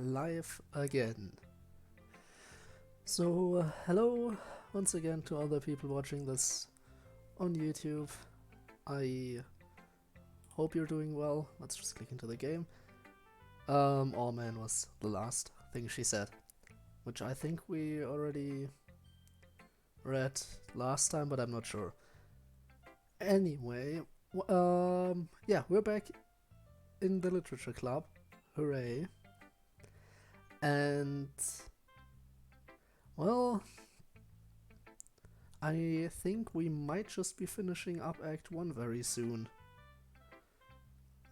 live again. So, hello once again to all the people watching this on YouTube. I hope you're doing well. Let's just click into the game. Oh man was the last thing she said, which I think we already read last time, but I'm not sure. Anyway, yeah, we're back in the literature club. Hooray. And well, I think we might just be finishing up Act 1 very soon.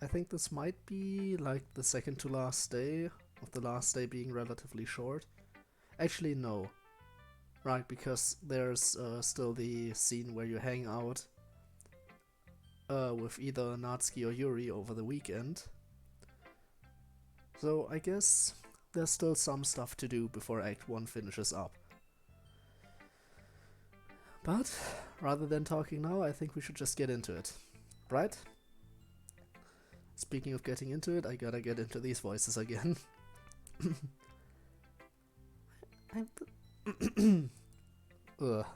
I think this might be like the second to last day, of the last day being relatively short. Actually, no. Right, because there's still the scene where you hang out with either Natsuki or Yuri over the weekend. So I guess there's still some stuff to do before Act 1 finishes up. But rather than talking now, I think we should just get into it, right? Speaking of getting into it, I gotta get into these voices again. Ugh,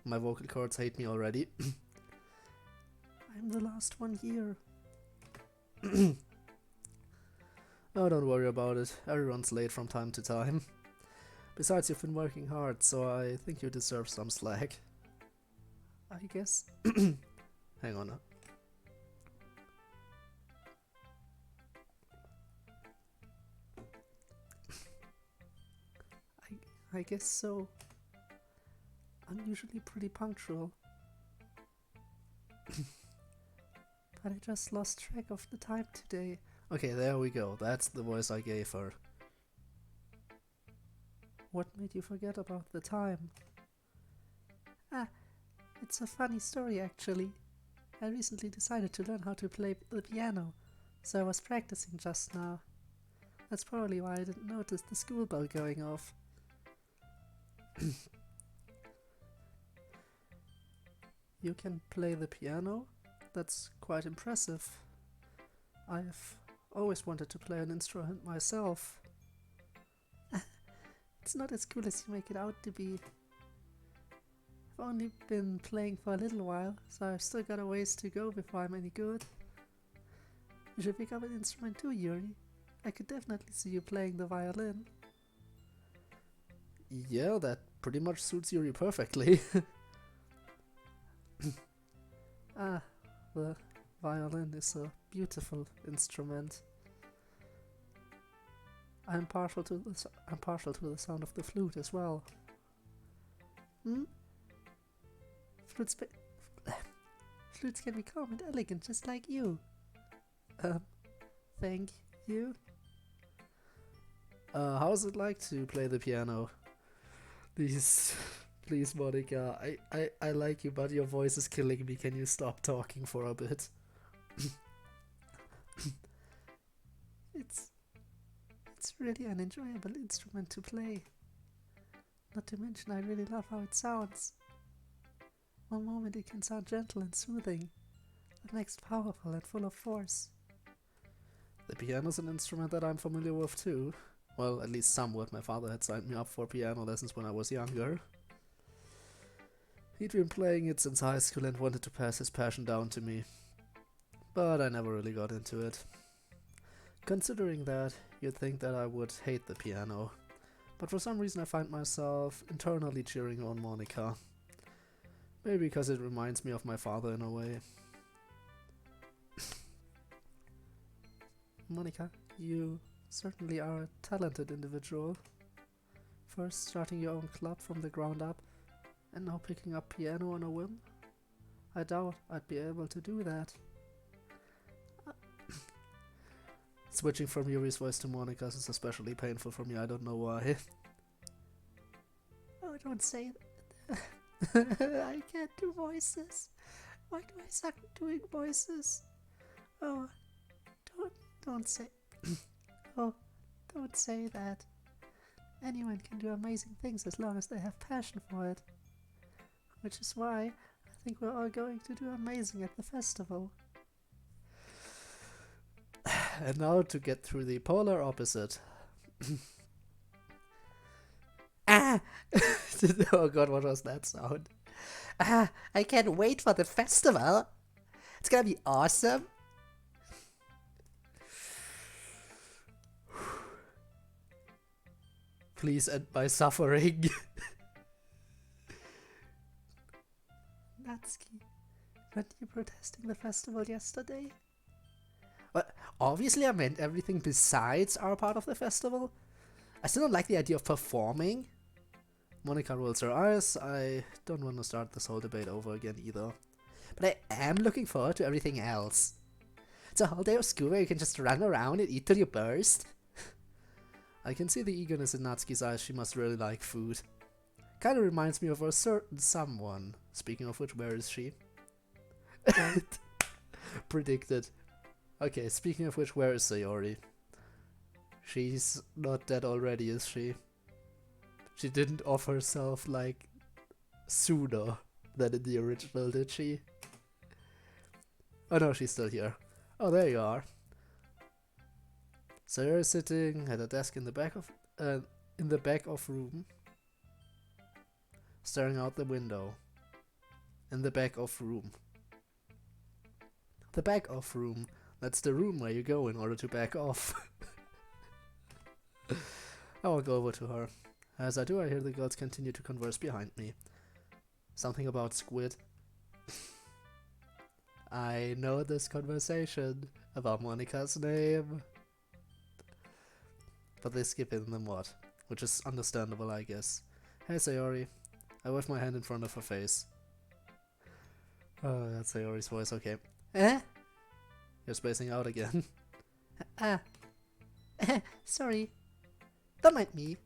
my vocal cords hate me already. I'm the last one here. Oh, don't worry about it. Everyone's late from time to time. Besides, you've been working hard, so I think you deserve some slack. I guess. Hang on. I guess so. I'm usually pretty punctual. But I just lost track of the time today. Okay, there we go. That's the voice I gave her. What made you forget about the time? Ah, it's a funny story actually. I recently decided to learn how to play the piano, so I was practicing just now. That's probably why I didn't notice the school bell going off. You can play the piano? That's quite impressive. I've always wanted to play an instrument myself. It's not as cool as you make it out to be. I've only been playing for a little while, so I've still got a ways to go before I'm any good. You should pick up an instrument too, Yuri. I could definitely see you playing the violin. Yeah, that pretty much suits Yuri perfectly. Ah, the violin is a beautiful instrument. I'm partial to the sound of the flute as well. Flutes can be calm and elegant, just like you. Thank you. How's it like to play the piano? Please, Monica. I like you, but your voice is killing me. Can you stop talking for a bit? It's really an enjoyable instrument to play. Not to mention, I really love how it sounds. One moment it can sound gentle and soothing, the next powerful and full of force. The piano's an instrument that I'm familiar with too. Well, at least somewhat. My father had signed me up for piano lessons when I was younger. He'd been playing it since high school and wanted to pass his passion down to me. But I never really got into it. Considering that, you'd think that I would hate the piano. But for some reason I find myself internally cheering on Monica. Maybe because it reminds me of my father in a way. Monica, you certainly are a talented individual. First starting your own club from the ground up, and now picking up piano on a whim? I doubt I'd be able to do that. Switching from Yuri's voice to Monica's is especially painful for me, I don't know why. Oh, don't say that. I can't do voices. Why do I suck at doing voices? Oh, don't say... Oh, don't say that. Anyone can do amazing things as long as they have passion for it. Which is why I think we're all going to do amazing at the festival. And now to get through the polar opposite. Ah! Oh god, what was that sound? Ah, I can't wait for the festival. It's gonna be awesome. Please end my suffering. Natsuki, weren't you protesting the festival yesterday? Well, obviously I meant everything besides our part of the festival. I still don't like the idea of performing. Monica rolls her eyes. I don't want to start this whole debate over again either. But I am looking forward to everything else. It's a whole day of school where you can just run around and eat till you burst. I can see the eagerness in Natsuki's eyes. She must really like food. Kinda reminds me of a certain someone. Speaking of which, where is she? Predicted. Okay, speaking of which, where is Sayori? She's not dead already, is she? She didn't off herself, like, sooner than in the original, did she? Oh no, she's still here. Oh, there you are. Sayori is sitting at a desk in the back of room, staring out the window. In the back of room. The back of room. That's the room where you go in order to back off. I will go over to her. As I do, I hear the girls continue to converse behind me. Something about squid. I know this conversation about Monica's name. But they skip in them what? Which is understandable, I guess. Hey Sayori. I wave my hand in front of her face. Oh, that's Sayori's voice, okay. Eh? You're spacing out again. Sorry. Don't mind me.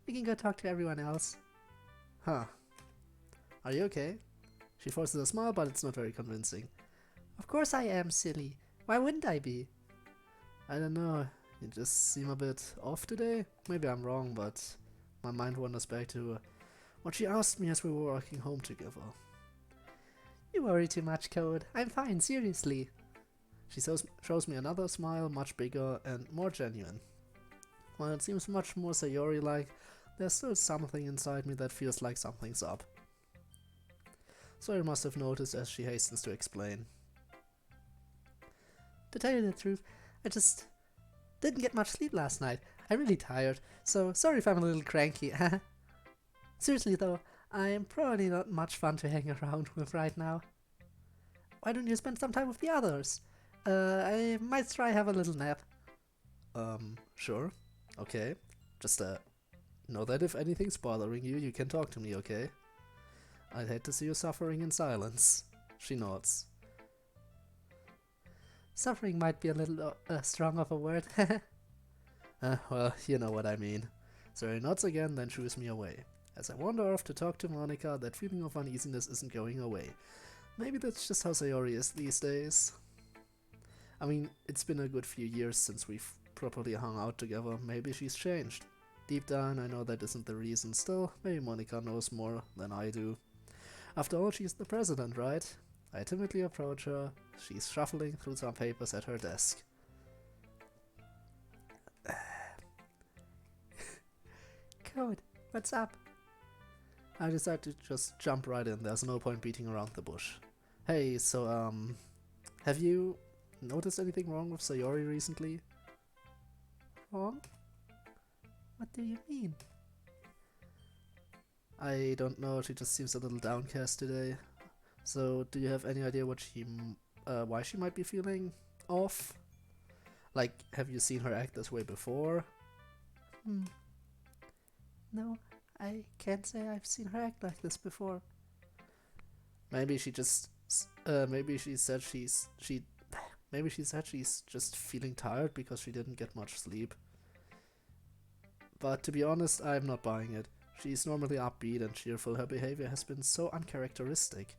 We can go talk to everyone else. Huh. Are you okay? She forces a smile, but it's not very convincing. Of course I am, silly. Why wouldn't I be? I don't know. You just seem a bit off today? Maybe I'm wrong, but my mind wanders back to what she asked me as we were walking home together. You worry too much, Code. I'm fine, seriously. She shows me another smile, much bigger and more genuine. While it seems much more Sayori-like, there's still something inside me that feels like something's up. Sayori must have noticed as she hastens to explain. To tell you the truth, I just didn't get much sleep last night. I'm really tired, so sorry if I'm a little cranky. Seriously though, I'm probably not much fun to hang around with right now. Why don't you spend some time with the others? I might try have a little nap. Sure. Okay. Just, know that if anything's bothering you, you can talk to me, okay? I'd hate to see you suffering in silence. She nods. Suffering might be a little strong of a word. Well, you know what I mean. Sayori nods again, then shoos me away. As I wander off to talk to Monica, that feeling of uneasiness isn't going away. Maybe that's just how Sayori is these days. I mean, it's been a good few years since we've properly hung out together. Maybe she's changed. Deep down, I know that isn't the reason. Still, maybe Monica knows more than I do. After all, she's the president, right? I timidly approach her. She's shuffling through some papers at her desk. Code, what's up? I decide to just jump right in. There's no point beating around the bush. Hey, so, have you noticed anything wrong with Sayori recently? Wrong? What do you mean? I don't know, she just seems a little downcast today. So, do you have any idea what why she might be feeling off? Like, have you seen her act this way before? No, I can't say I've seen her act like this before. Maybe she just, maybe she said she's just feeling tired because she didn't get much sleep. But to be honest, I'm not buying it. She's normally upbeat and cheerful. Her behavior has been so uncharacteristic.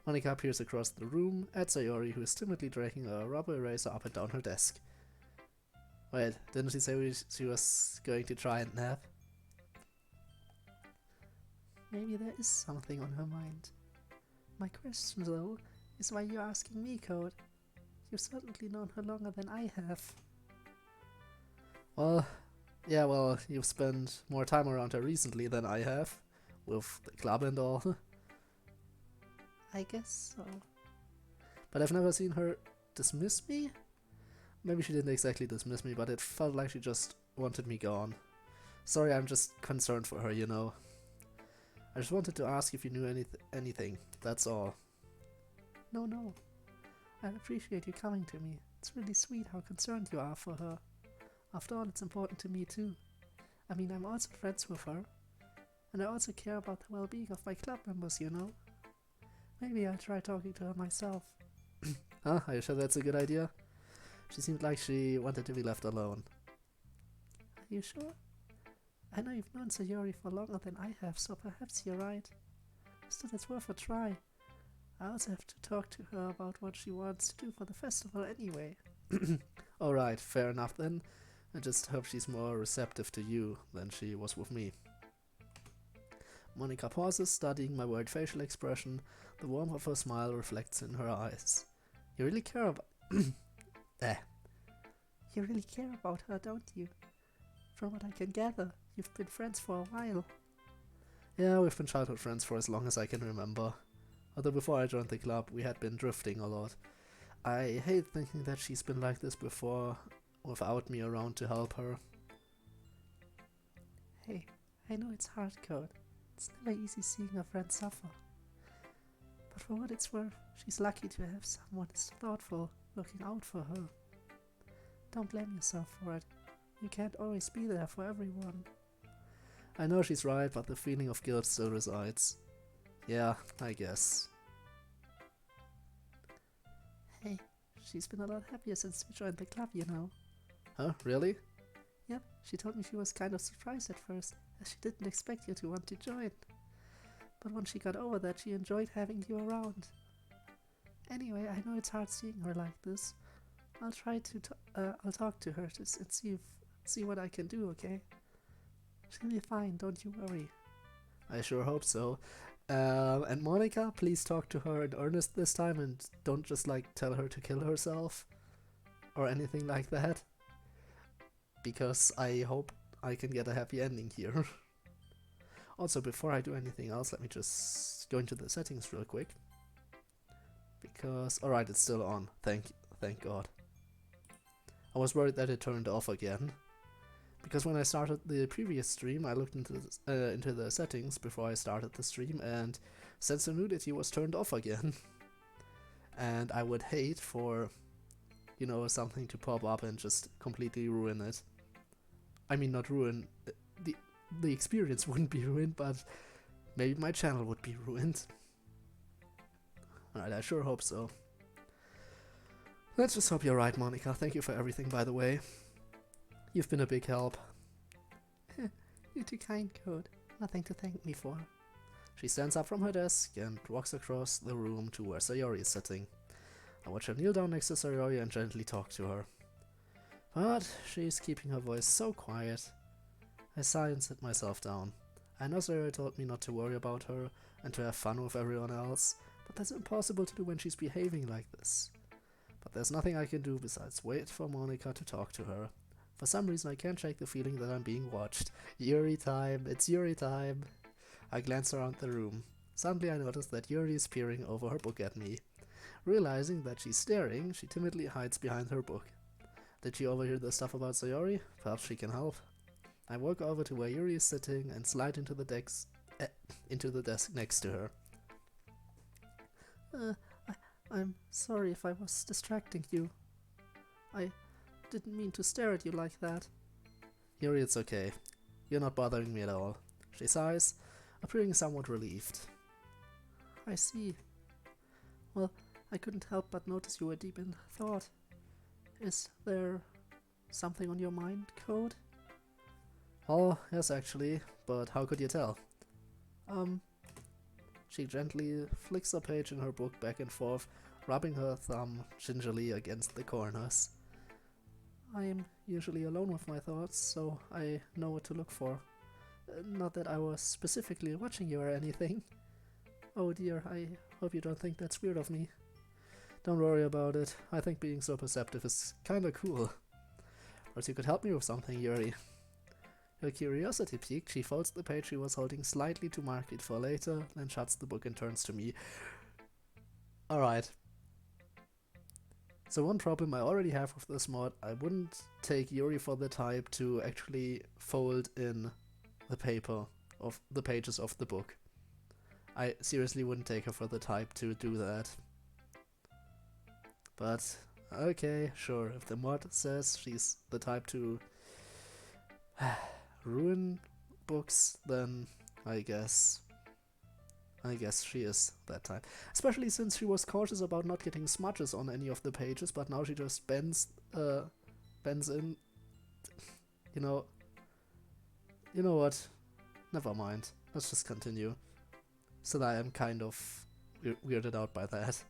Monica peers across the room at Sayori, who is timidly dragging a rubber eraser up and down her desk. Wait, didn't she say she was going to try and nap? Maybe there is something on her mind. My question, though, is why you're asking me, Code. You've certainly known her longer than I have. Well, Yeah, well, you've spent more time around her recently than I have, with the club and all. I guess so. But I've never seen her dismiss me? Maybe she didn't exactly dismiss me, but it felt like she just wanted me gone. Sorry, I'm just concerned for her, you know. I just wanted to ask if you knew anything, that's all. No, no. I appreciate you coming to me. It's really sweet how concerned you are for her. After all, it's important to me too. I mean, I'm also friends with her. And I also care about the well-being of my club members, you know. Maybe I'll try talking to her myself. Huh? Are you sure that's a good idea? She seemed like she wanted to be left alone. Are you sure? I know you've known Sayori for longer than I have, so perhaps you're right. Still, it's worth a try. I also have to talk to her about what she wants to do for the festival anyway. Alright, fair enough then. I just hope she's more receptive to you than she was with me. Monica pauses, studying my worried facial expression. The warmth of her smile reflects in her eyes. You really care about... You really care about her, don't you? From what I can gather, you've been friends for a while. Yeah, we've been childhood friends for as long as I can remember. Although before I joined the club, we had been drifting a lot. I hate thinking that she's been like this before, without me around to help her. Hey, I know it's hard, Code. It's never easy seeing a friend suffer. But for what it's worth, she's lucky to have someone as thoughtful looking out for her. Don't blame yourself for it. You can't always be there for everyone. I know she's right, but the feeling of guilt still resides. Yeah, I guess. Hey, she's been a lot happier since we joined the club, you know. Huh, really? Yep, she told me she was kind of surprised at first, as she didn't expect you to want to join. But once she got over that, she enjoyed having you around. Anyway, I know it's hard seeing her like this. I'll try to I'll talk to her and see what I can do, okay? She'll be fine, don't you worry. I sure hope so. And Monica, please talk to her in earnest this time and don't just tell her to kill herself or anything like that. Because I hope I can get a happy ending here. Also, before I do anything else, let me just go into the settings real quick. Because, alright, it's still on. Thank God. I was worried that it turned off again. Because when I started the previous stream, I looked into the settings before I started the stream, and sensor nudity was turned off again. And I would hate for, you know, something to pop up and just completely ruin it. I mean, not ruin... The experience wouldn't be ruined, but maybe my channel would be ruined. Alright, I sure hope so. Let's just hope you're right, Monica. Thank you for everything, by the way. You've been a big help. You're too kind, Code. Nothing to thank me for. She stands up from her desk and walks across the room to where Sayori is sitting. I watch her kneel down next to Sayori and gently talk to her. But she's keeping her voice so quiet. I sigh and sit myself down. I know Sayori told me not to worry about her and to have fun with everyone else, but that's impossible to do when she's behaving like this. But there's nothing I can do besides wait for Monica to talk to her. For some reason I can't shake the feeling that I'm being watched. Yuri time, it's Yuri time. I glance around the room. Suddenly I notice that Yuri is peering over her book at me. Realizing that she's staring, she timidly hides behind her book. Did she overhear the stuff about Sayori? Perhaps she can help. I walk over to where Yuri is sitting and slide into the desk next to her. I'm sorry if I was distracting you. I didn't mean to stare at you like that. Yuri, it's okay. You're not bothering me at all. She sighs, appearing somewhat relieved. I see. Well, I couldn't help but notice you were deep in thought. Is there something on your mind, Code? Oh, yes actually, but how could you tell? She gently flicks a page in her book back and forth, rubbing her thumb gingerly against the corners. I am usually alone with my thoughts, so I know what to look for. Not that I was specifically watching you or anything. Oh dear, I hope you don't think that's weird of me. Don't worry about it. I think being so perceptive is kinda cool. Or else you could help me with something, Yuri. Her curiosity piqued, she folds the page she was holding slightly to mark it for later, then shuts the book and turns to me. Alright. So one problem I already have with this mod, I wouldn't take Yuri for the type to actually fold in the paper of the pages of the book. I seriously wouldn't take her for the type to do that. But, okay, sure, if the mod says she's the type to ruin books, then I guess she is that type. Especially since she was cautious about not getting smudges on any of the pages, but now she just bends in. You know what? Never mind. Let's just continue. So I am kind of weirded out by that.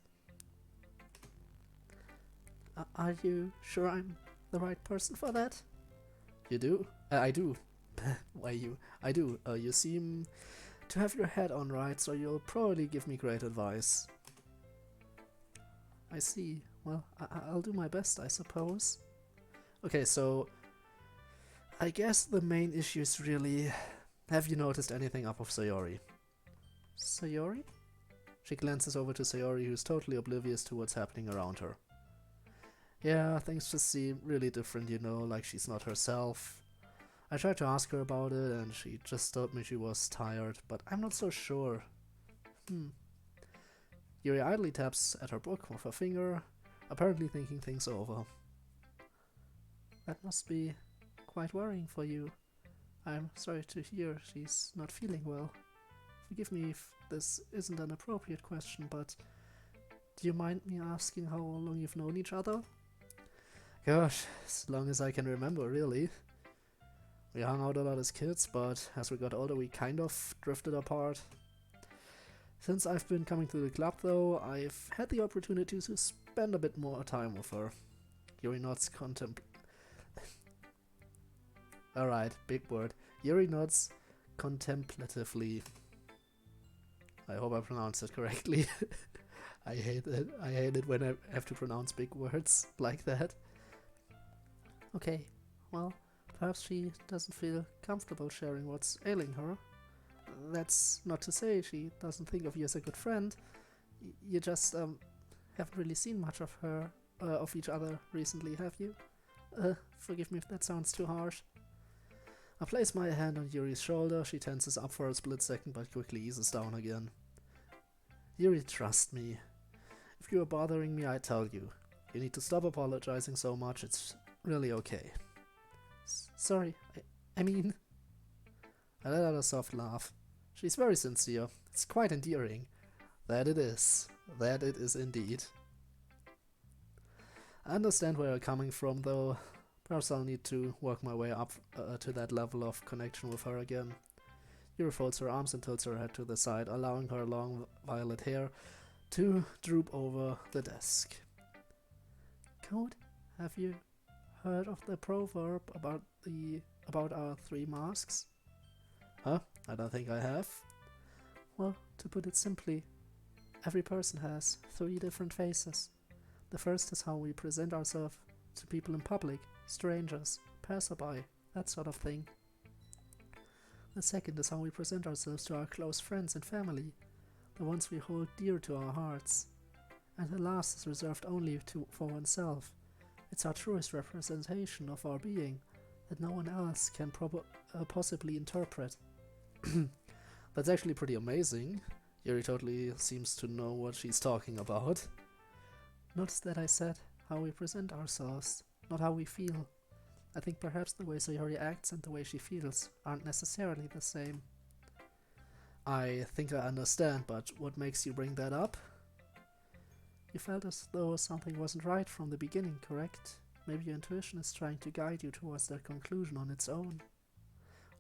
Are you sure I'm the right person for that? You do? I do. Why you? I do. You seem to have your head on right, so you'll probably give me great advice. I see. Well, I'll do my best, I suppose. Okay, so I guess the main issue is really, have you noticed anything up of Sayori? Sayori? She glances over to Sayori, who's totally oblivious to what's happening around her. Yeah, things just seem really different, you know, like she's not herself. I tried to ask her about it and she just told me she was tired, but I'm not so sure. Yuri idly taps at her book with her finger, apparently thinking things over. That must be quite worrying for you. I'm sorry to hear she's not feeling well. Forgive me if this isn't an appropriate question, but do you mind me asking how long you've known each other? Gosh, as long as I can remember, really. We hung out a lot as kids, but as we got older we kind of drifted apart. Since I've been coming to the club though, I've had the opportunity to spend a bit more time with her. Yuri nods Alright, big word. Yuri nods contemplatively. I hope I pronounced it correctly. I hate it when I have to pronounce big words like that. Okay, well, perhaps she doesn't feel comfortable sharing what's ailing her. That's not to say she doesn't think of you as a good friend. You just haven't really seen much of her, of each other recently, have you? Forgive me if that sounds too harsh. I place my hand on Yuri's shoulder. She tenses up for a split second but quickly eases down again. Yuri, trust me. If you are bothering me, I tell you. You need to stop apologizing so much, it's really okay. Sorry, I mean... I let out a soft laugh. She's very sincere. It's quite endearing. That it is. That it is indeed. I understand where you're coming from, though. Perhaps I'll need to work my way up to that level of connection with her again. Yuri folds her arms and tilts her head to the side, allowing her long violet hair to droop over the desk. Code, have you heard of the proverb about our 3 masks? Huh? I don't think I have. Well, to put it simply, every person has 3 different faces. The first is how we present ourselves to people in public, strangers, passerby, that sort of thing. The second is how we present ourselves to our close friends and family, the ones we hold dear to our hearts. And the last is reserved only for oneself. It's our truest representation of our being that no one else can possibly interpret. That's actually pretty amazing. Yuri totally seems to know what she's talking about. Notice that I said how we present ourselves, not how we feel. I think perhaps the way Sayori acts and the way she feels aren't necessarily the same. I think I understand, but what makes you bring that up? You felt as though something wasn't right from the beginning, correct? Maybe your intuition is trying to guide you towards that conclusion on its own.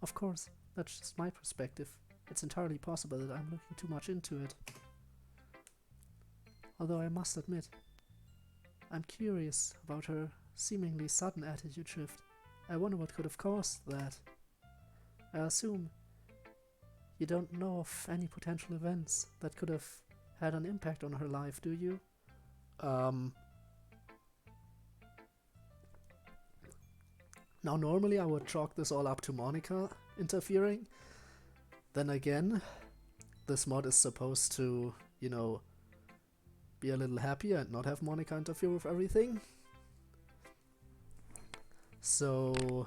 Of course, that's just my perspective. It's entirely possible that I'm looking too much into it. Although I must admit, I'm curious about her seemingly sudden attitude shift. I wonder what could have caused that. I assume you don't know of any potential events that could have had an impact on her life, do you? Now, normally I would chalk this all up to Monica interfering. Then again, this mod is supposed to, you know, be a little happier and not have Monica interfere with everything. So,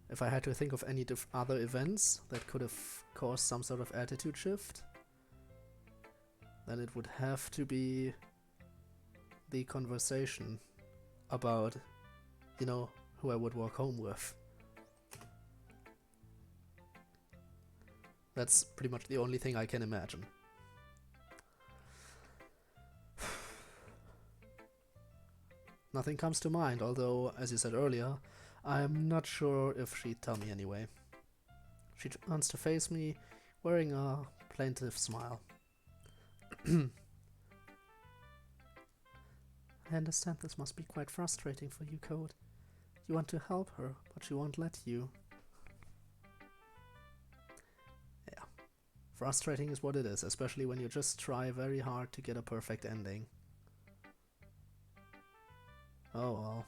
if I had to think of any other events that could have caused some sort of attitude shift, then it would have to be the conversation about, you know, who I would walk home with. That's pretty much the only thing I can imagine. Nothing comes to mind, although, as you said earlier, I'm not sure if she'd tell me anyway. She turns to face me, wearing a plaintive smile. I understand this must be quite frustrating for you, Code. You want to help her, but she won't let you. Yeah. Frustrating is what it is, especially when you just try very hard to get a perfect ending. Oh well.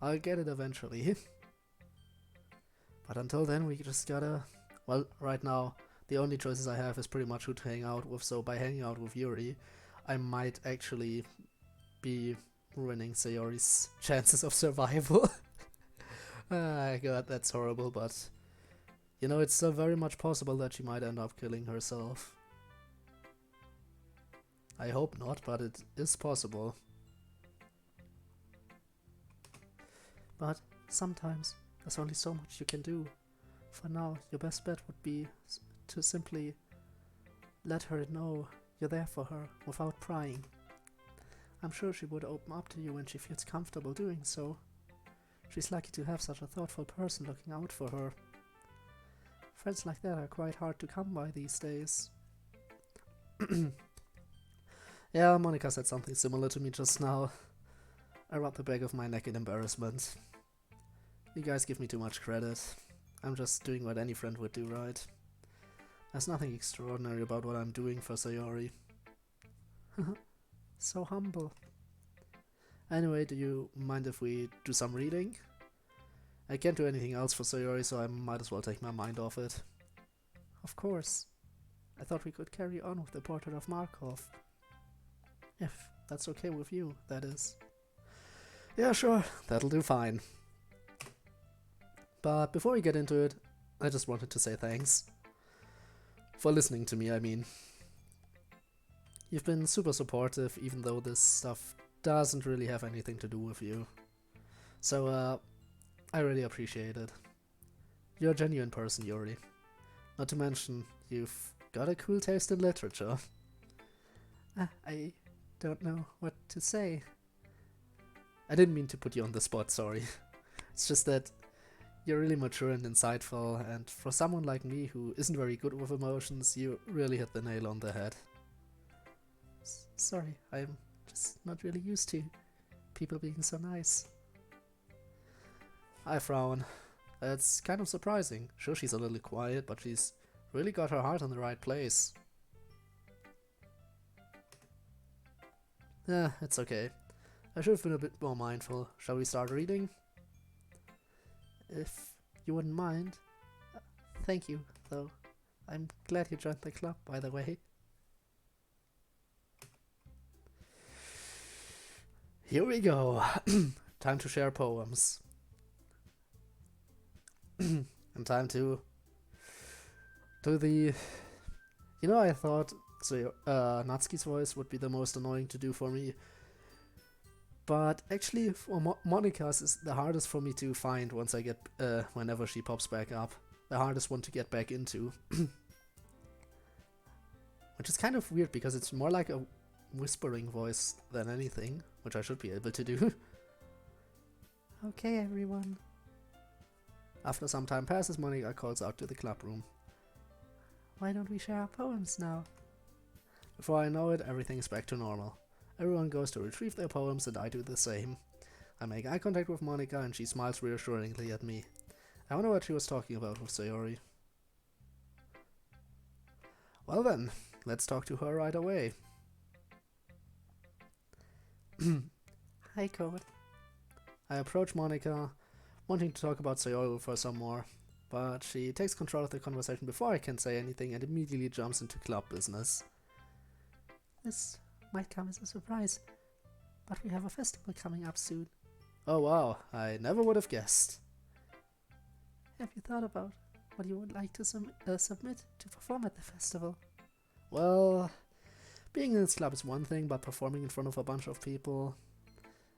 I'll get it eventually. But until then, we just gotta... Well, right now, the only choices I have is pretty much who to hang out with, so by hanging out with Yuri, I might actually be ruining Sayori's chances of survival. God, that's horrible, but... You know, it's still very much possible that she might end up killing herself. I hope not, but it is possible. But sometimes there's only so much you can do. For now, your best bet would be to simply let her know you're there for her without prying. I'm sure she would open up to you when she feels comfortable doing so. She's lucky to have such a thoughtful person looking out for her. Friends like that are quite hard to come by these days. Yeah, Monica said something similar to me just now. I rubbed the back of my neck in embarrassment. You guys give me too much credit. I'm just doing what any friend would do, right? There's nothing extraordinary about what I'm doing for Sayori. So humble. Anyway, do you mind if we do some reading? I can't do anything else for Sayori, so I might as well take my mind off it. Of course. I thought we could carry on with the portrait of Markov. If that's okay with you, that is. Yeah, sure, that'll do fine. But before we get into it, I just wanted to say thanks. For listening to me, I mean. You've been super supportive, even though this stuff doesn't really have anything to do with you. So, I really appreciate it. You're a genuine person, Yuri. Not to mention, you've got a cool taste in literature. I don't know what to say. I didn't mean to put you on the spot, sorry. It's just that you're really mature and insightful, and for someone like me who isn't very good with emotions, you really hit the nail on the head. Sorry, I'm just not really used to people being so nice. I frown. It's kind of surprising. Sure, she's a little quiet, but she's really got her heart in the right place. It's okay. I should have been a bit more mindful. Shall we start reading? If you wouldn't mind. Thank you, though. I'm glad you joined the club, by the way. Here we go. Time to share poems. And time to the... You know, I thought Natsuki's voice would be the most annoying to do for me. But actually, for Monica's is the hardest for me to find once I get, whenever she pops back up. The hardest one to get back into. Which is kind of weird because it's more like a whispering voice than anything, which I should be able to do. Okay, everyone. After some time passes, Monica calls out to the club room. Why don't we share our poems now? Before I know it, everything's back to normal. Everyone goes to retrieve their poems and I do the same. I make eye contact with Monica and she smiles reassuringly at me. I wonder what she was talking about with Sayori. Well then, let's talk to her right away. Hi, Code. I approach Monica, wanting to talk about Sayori for some more, but she takes control of the conversation before I can say anything and immediately jumps into club business. This might come as a surprise, but we have a festival coming up soon. Oh wow, I never would have guessed. Have you thought about what you would like to submit to perform at the festival? Well, being in this club is one thing, but performing in front of a bunch of people,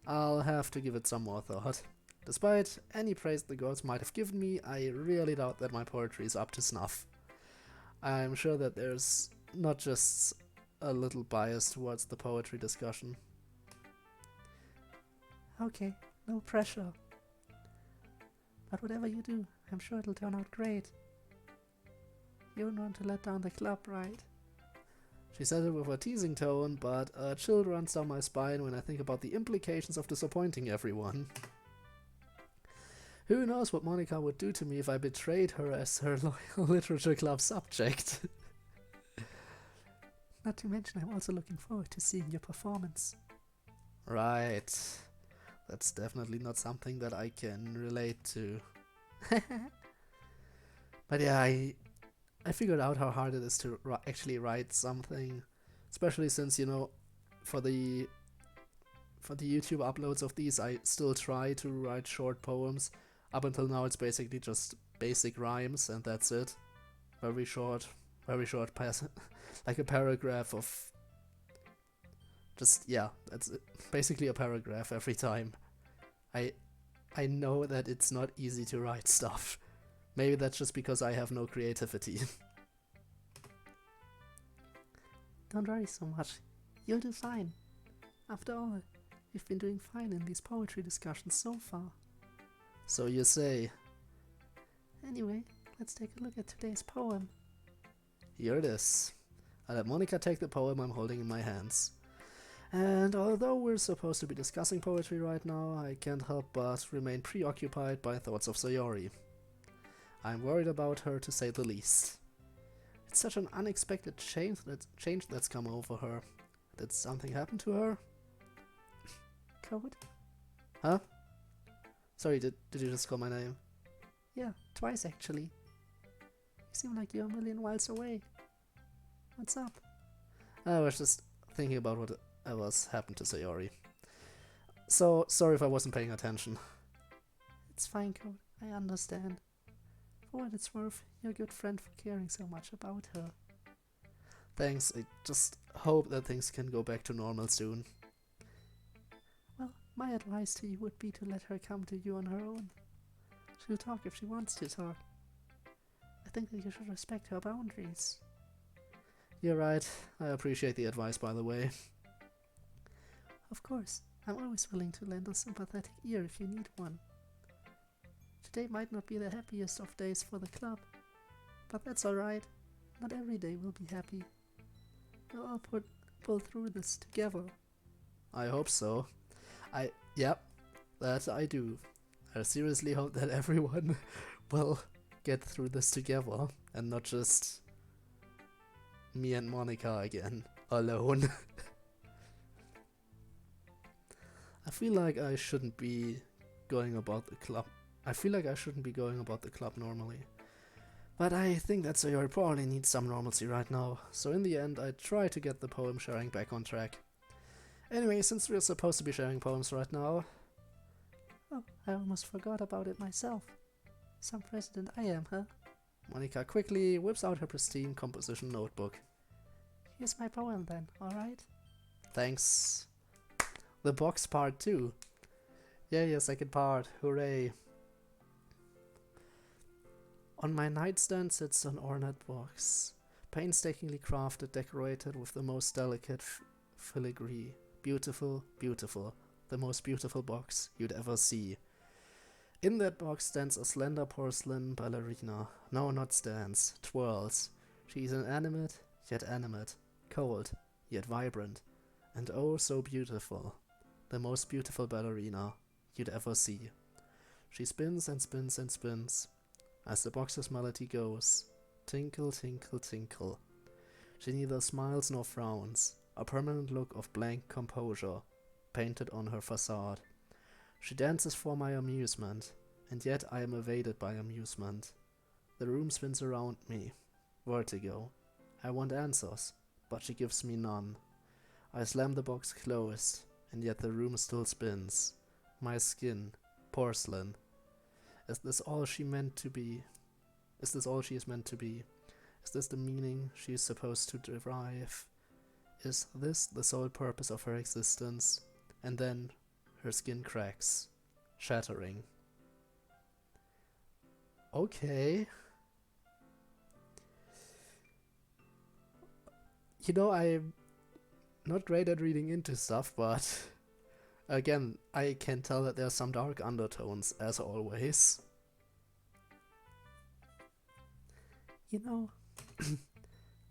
I'll have to give it some more thought. Despite any praise the girls might have given me, I really doubt that my poetry is up to snuff. I'm sure that there's not just a little bias towards the poetry discussion. Okay, no pressure. But whatever you do, I'm sure it'll turn out great. You don't want to let down the club, right? She said it with a teasing tone, but a chill runs down my spine when I think about the implications of disappointing everyone. Who knows what Monica would do to me if I betrayed her as her loyal literature club subject. Not to mention, I'm also looking forward to seeing your performance. Right. That's definitely not something that I can relate to. But yeah, I figured out how hard it is to actually write something, especially since, you know, for the YouTube uploads of these, I still try to write short poems. Up until now, it's basically just basic rhymes, and that's it. Very short like a paragraph of just, yeah, that's it. Basically a paragraph every time. I know that it's not easy to write stuff. Maybe that's just because I have no creativity. Don't worry so much. You'll do fine. After all, you've been doing fine in these poetry discussions so far. So you say. Anyway, let's take a look at today's poem. Here it is. I let Monica take the poem I'm holding in my hands. And although we're supposed to be discussing poetry right now, I can't help but remain preoccupied by thoughts of Sayori. I'm worried about her, to say the least. It's such an unexpected change that's come over her. Did something happen to her? Code? Huh? Sorry, did you just call my name? Yeah, twice actually. You seem like you're a million miles away. What's up? I was just thinking about what was happened to Sayori. So, sorry if I wasn't paying attention. It's fine, Code. I understand. For what it's worth, you're a good friend for caring so much about her. Thanks, I just hope that things can go back to normal soon. Well, my advice to you would be to let her come to you on her own. She'll talk if she wants to talk. I think that you should respect her boundaries. You're right, I appreciate the advice, by the way. Of course, I'm always willing to lend a sympathetic ear if you need one. Today might not be the happiest of days for the club, but that's alright. Not every day will be happy. We'll all pull through this together. I hope so. Yep, that I do. I seriously hope that everyone will get through this together and not just me and Monica again, alone. I feel like I shouldn't be going about the club. Normally. But I think that Sayori probably needs some normalcy right now, so in the end I try to get the poem sharing back on track. Anyway, since we're supposed to be sharing poems right now... Oh, I almost forgot about it myself. Some president I am, huh? Monica quickly whips out her pristine composition notebook. Here's my poem then, alright? Thanks. The box part 2. Yay, a second part, hooray. On my nightstand sits an ornate box, painstakingly crafted, decorated with the most delicate filigree. Beautiful, beautiful, the most beautiful box you'd ever see. In that box stands a slender porcelain ballerina. No, not stands, twirls. She is inanimate, yet animate, cold, yet vibrant, and oh so beautiful. The most beautiful ballerina you'd ever see. She spins and spins and spins, as the box's melody goes. Tinkle, tinkle, tinkle. She neither smiles nor frowns, a permanent look of blank composure painted on her facade. She dances for my amusement, and yet I am evaded by amusement. The room spins around me. Vertigo. I want answers, but she gives me none. I slam the box closed, and yet the room still spins. My skin. Porcelain. Is this all she meant to be? Is this all she is meant to be? Is this the meaning she is supposed to derive? Is this the sole purpose of her existence? And then her skin cracks, shattering. Okay. I'm not great at reading into stuff, but again, I can tell that there are some dark undertones, as always.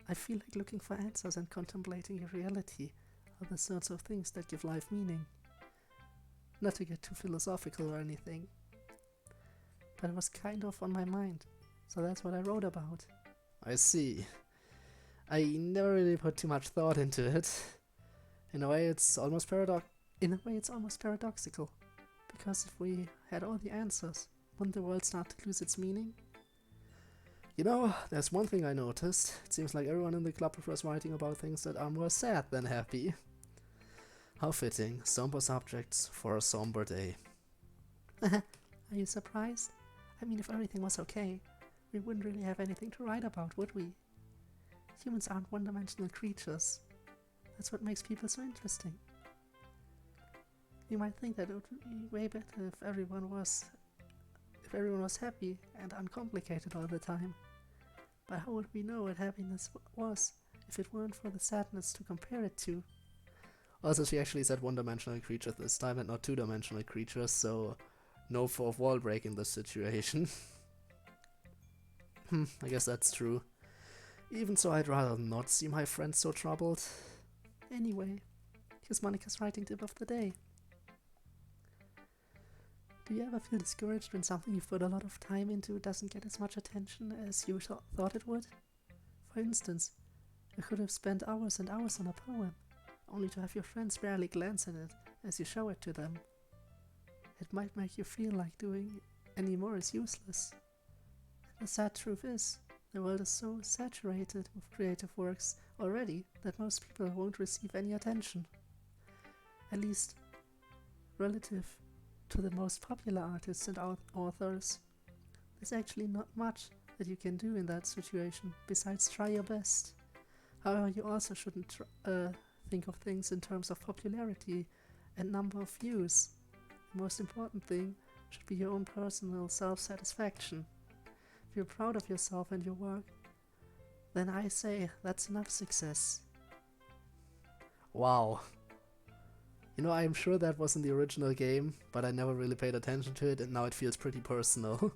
I feel like looking for answers and contemplating your reality are the sorts of things that give life meaning. Not to get too philosophical or anything, but it was kind of on my mind, so that's what I wrote about. I see. I never really put too much thought into it. In a way, it's almost paradoxical, because if we had all the answers, wouldn't the world start to lose its meaning? There's one thing I noticed. It seems like everyone in the club prefers writing about things that are more sad than happy. How fitting, somber subjects for a somber day. Are you surprised? I mean, if everything was okay, we wouldn't really have anything to write about, would we? Humans aren't one-dimensional creatures. That's what makes people so interesting. You might think that it would be way better if everyone was happy and uncomplicated all the time. But how would we know what happiness was if it weren't for the sadness to compare it to? Also, she actually said one-dimensional creatures this time and not two-dimensional creatures, so no fourth wall break in this situation. I guess that's true. Even so, I'd rather not see my friends so troubled. Anyway, here's Monica's writing tip of the day. Do you ever feel discouraged when something you've put a lot of time into doesn't get as much attention as you thought it would? For instance, you could have spent hours and hours on a poem, only to have your friends barely glance at it as you show it to them. It might make you feel like doing any more is useless. And the sad truth is, the world is so saturated with creative works already that most people won't receive any attention. At least, relative to the most popular artists and authors. There's actually not much that you can do in that situation besides try your best. However, you also shouldn't think of things in terms of popularity and number of views. The most important thing should be your own personal self-satisfaction. If you're proud of yourself and your work, then I say that's enough success. Wow. I'm sure that was in the original game, but I never really paid attention to it, and now it feels pretty personal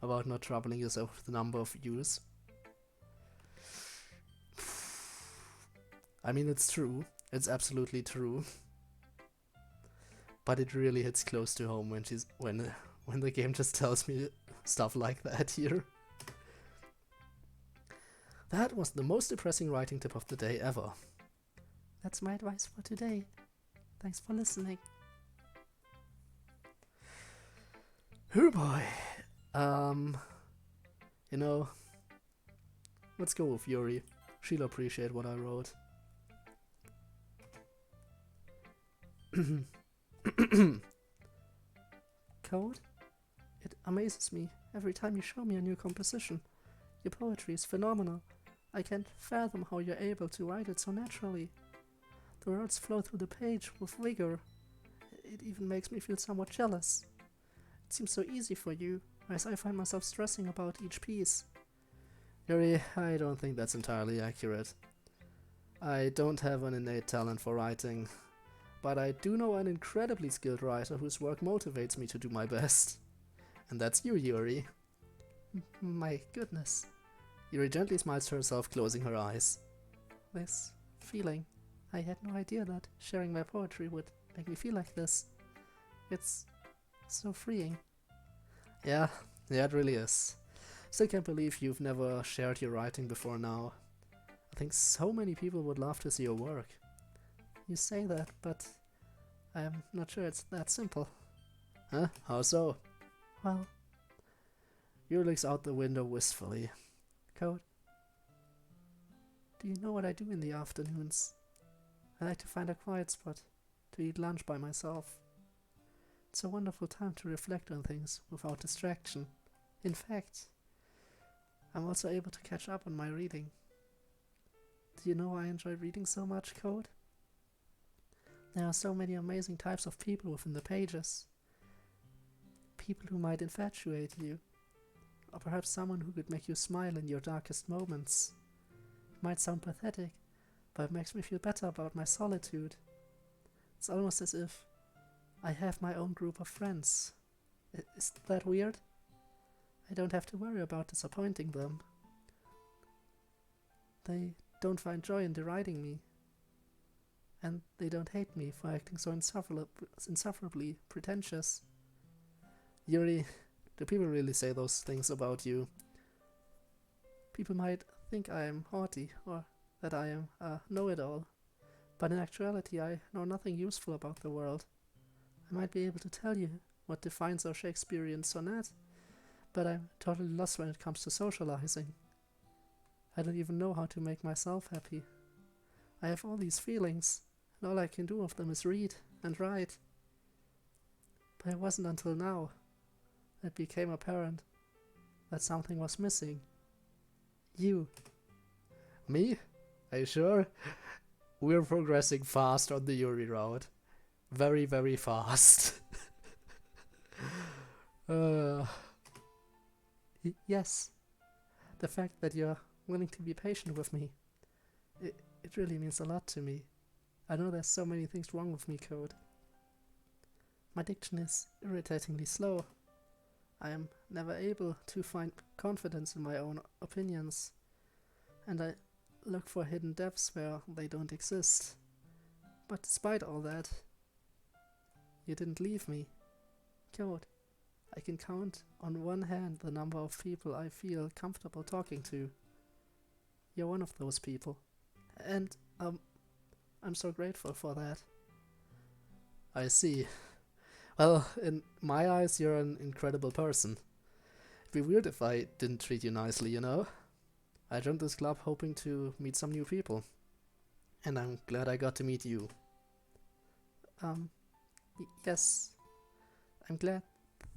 about not troubling yourself with the number of views. I mean, it's true. It's absolutely true. But it really hits close to home when the game just tells me stuff like that here. That was the most depressing writing tip of the day ever. That's my advice for today. Thanks for listening. Oh boy. Let's go with Yuri. She'll appreciate what I wrote. Code? It amazes me every time you show me a new composition. Your poetry is phenomenal. I can't fathom how you're able to write it so naturally. The words flow through the page with vigor. It even makes me feel somewhat jealous. It seems so easy for you, whereas I find myself stressing about each piece. Yuri, I don't think that's entirely accurate. I don't have an innate talent for writing, but I do know an incredibly skilled writer whose work motivates me to do my best. And that's you, Yuri. My goodness. Yuri gently smiles to herself, closing her eyes. This feeling. I had no idea that sharing my poetry would make me feel like this. It's so freeing. Yeah, it really is. Still can't believe you've never shared your writing before now. I think so many people would love to see your work. You say that, but I'm not sure it's that simple. Huh? How so? Well, Yuri looks out the window wistfully. Code, do you know what I do in the afternoons? I like to find a quiet spot to eat lunch by myself. It's a wonderful time to reflect on things without distraction. In fact, I'm also able to catch up on my reading. Do you know why I enjoy reading so much, Code? There are so many amazing types of people within the pages. People who might infatuate you, or perhaps someone who could make you smile in your darkest moments. It might sound pathetic, but it makes me feel better about my solitude. It's almost as if I have my own group of friends. Isn't that weird? I don't have to worry about disappointing them. They don't find joy in deriding me. And they don't hate me for acting so insufferably pretentious. Yuri, do people really say those things about you? People might think I am haughty or that I am a know-it-all, but in actuality I know nothing useful about the world. I might be able to tell you what defines our Shakespearean sonnet, but I'm totally lost when it comes to socializing. I don't even know how to make myself happy. I have all these feelings, and all I can do with them is read and write. But it wasn't until now that it became apparent that something was missing. You. Me? Are you sure? We're progressing fast on the Yuri route. Very, very fast. Yes. The fact that you're willing to be patient with me, it really means a lot to me. I know there's so many things wrong with me, Code. My diction is irritatingly slow. I am never able to find confidence in my own opinions, and I look for hidden depths where they don't exist. But despite all that, you didn't leave me. Code, I can count on one hand the number of people I feel comfortable talking to. You're one of those people. And, I'm so grateful for that. I see. Well, in my eyes, you're an incredible person. It'd be weird if I didn't treat you nicely, you know? I joined this club hoping to meet some new people. And I'm glad I got to meet you. Yes. I'm glad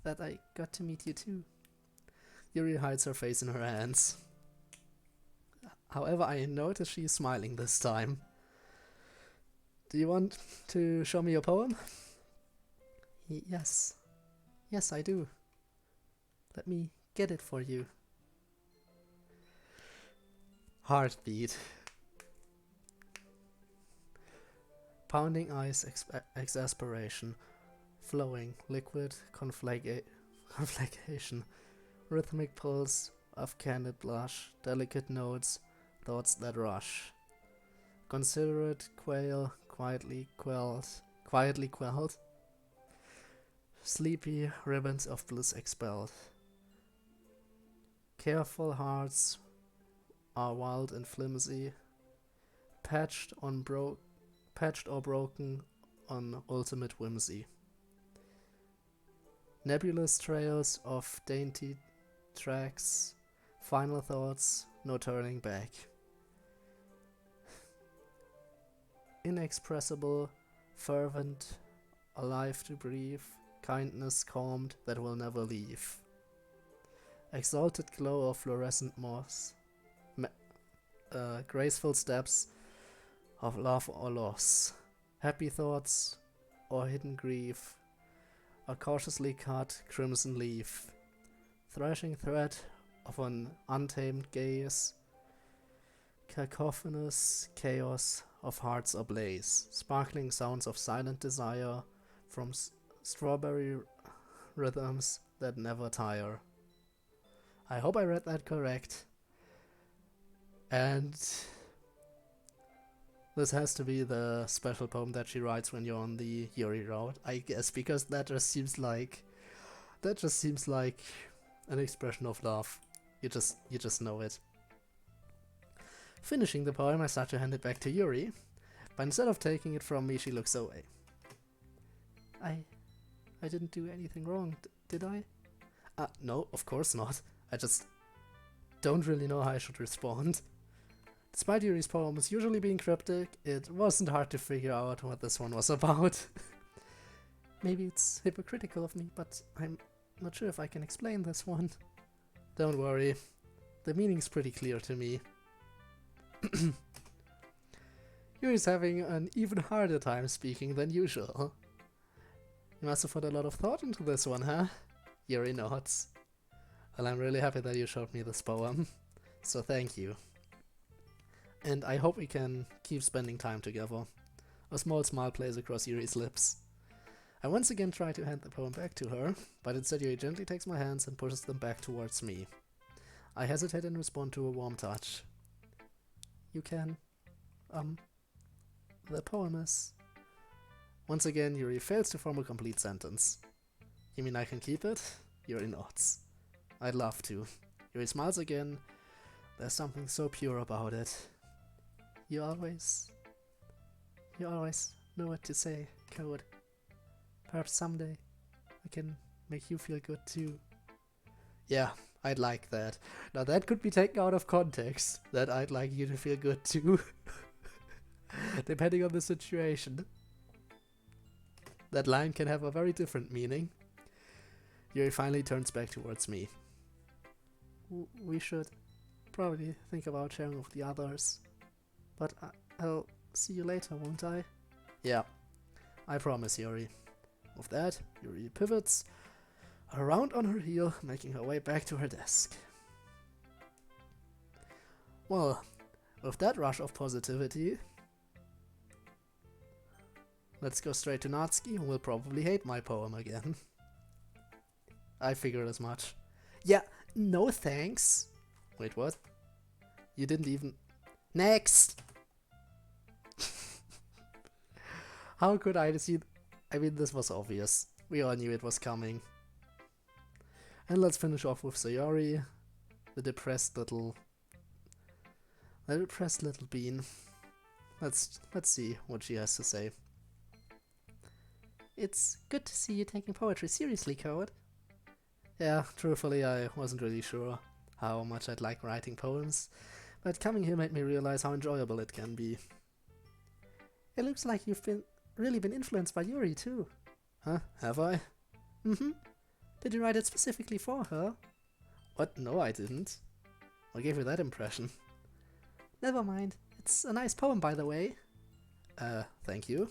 that I got to meet you too. Yuri hides her face in her hands. However, I notice she's smiling this time. Do you want to show me your poem? Yes. Yes, I do. Let me get it for you. Heartbeat. Pounding ice exasperation. Flowing liquid conflagration. Rhythmic pulse of candid blush. Delicate notes, thoughts that rush. Considerate quail, quietly quelled. Sleepy ribbons of bliss expelled. Careful hearts are wild and flimsy, patched or broken on ultimate whimsy. Nebulous trails of dainty tracks, final thoughts, no turning back. Inexpressible, fervent, alive to breathe, kindness calmed that will never leave. Exalted glow of fluorescent moss, graceful steps of love or loss, happy thoughts or hidden grief, a cautiously cut crimson leaf, thrashing thread of an untamed gaze, cacophonous chaos of hearts ablaze, sparkling sounds of silent desire from strawberry rhythms that never tire. I hope I read that correct. And this has to be the special poem that she writes when you're on the Yuri route, I guess, because that just seems like an expression of love. You just know it. Finishing the poem, I start to hand it back to Yuri, but instead of taking it from me, she looks away. I I didn't do anything wrong, did I? No, of course not. I just don't really know how I should respond. Despite Yuri's poems usually being cryptic, it wasn't hard to figure out what this one was about. Maybe it's hypocritical of me, but I'm not sure if I can explain this one. Don't worry, the meaning's pretty clear to me. Yuri's having an even harder time speaking than usual. You must have put a lot of thought into this one, huh? Yuri nods. Well, I'm really happy that you showed me this poem, so thank you. And I hope we can keep spending time together. A small smile plays across Yuri's lips. I once again try to hand the poem back to her, but instead Yuri gently takes my hands and pushes them back towards me. I hesitate and respond to a warm touch. You can, the poem is... Once again, Yuri fails to form a complete sentence. You mean I can keep it? Yuri nods. I'd love to. Yuri smiles again. There's something so pure about it. You always know what to say, Code. Perhaps someday I can make you feel good too. Yeah, I'd like that. Now that could be taken out of context, that I'd like you to feel good too. Depending on the situation. That line can have a very different meaning. Yuri finally turns back towards me. We should probably think about sharing with the others. But I'll see you later, won't I? Yeah, I promise, Yuri. With that, Yuri pivots around on her heel, making her way back to her desk. Well, with that rush of positivity, let's go straight to Natsuki, who will probably hate my poem again. I figured as much. Yeah, no thanks. Wait, what? You didn't even... Next! How could I see... I mean, this was obvious. We all knew it was coming. And let's finish off with Sayori, the depressed little bean. Let's see what she has to say. It's good to see you taking poetry seriously, Code. Yeah, truthfully, I wasn't really sure how much I'd like writing poems, but coming here made me realize how enjoyable it can be. It looks like you've really been influenced by Yuri too. Huh? Have I? Mm-hmm. Did you write it specifically for her? What? No, I didn't. What gave you that impression? Never mind. It's a nice poem, by the way. Thank you.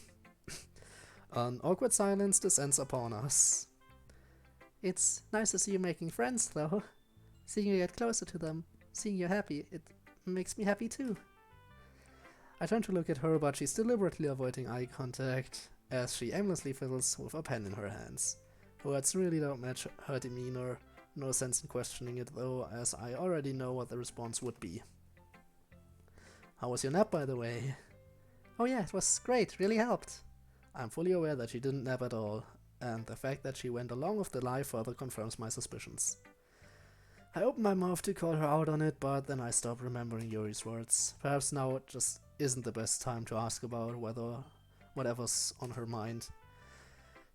An awkward silence descends upon us. It's nice to see you making friends, though. Seeing you get closer to them, seeing you happy, it makes me happy too. I turn to look at her, but she's deliberately avoiding eye contact as she aimlessly fiddles with a pen in her hands. Words really don't match her demeanor, no sense in questioning it though, as I already know what the response would be. How was your nap, by the way? Oh yeah, it was great, really helped. I'm fully aware that she didn't nap at all, and the fact that she went along with the lie further confirms my suspicions. I open my mouth to call her out on it, but then I stop remembering Yuri's words. Perhaps now it just isn't the best time to ask about whatever's on her mind.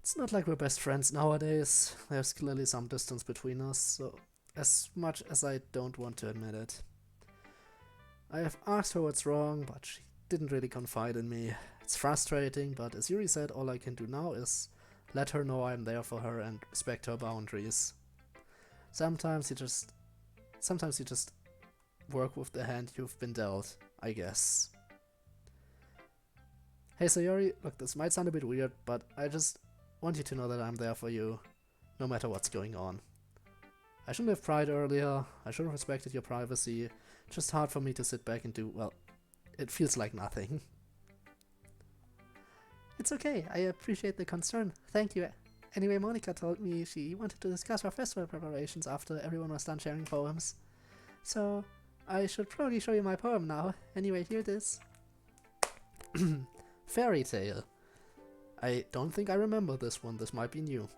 It's not like we're best friends nowadays. There's clearly some distance between us, so as much as I don't want to admit it. I have asked her what's wrong, but she didn't really confide in me. It's frustrating, but as Yuri said, all I can do now is let her know I'm there for her and respect her boundaries. Sometimes you just work with the hand you've been dealt, I guess. Hey Sayori, look, this might sound a bit weird, but I just want you to know that I'm there for you, no matter what's going on. I shouldn't have pried earlier, I should have respected your privacy. It's just hard for me to sit back and do, well, it feels like nothing. It's okay, I appreciate the concern, thank you. Anyway, Monica told me she wanted to discuss our festival preparations after everyone was done sharing poems. So, I should probably show you my poem now. Anyway, here it is. Fairy tale. I don't think I remember this one, this might be new.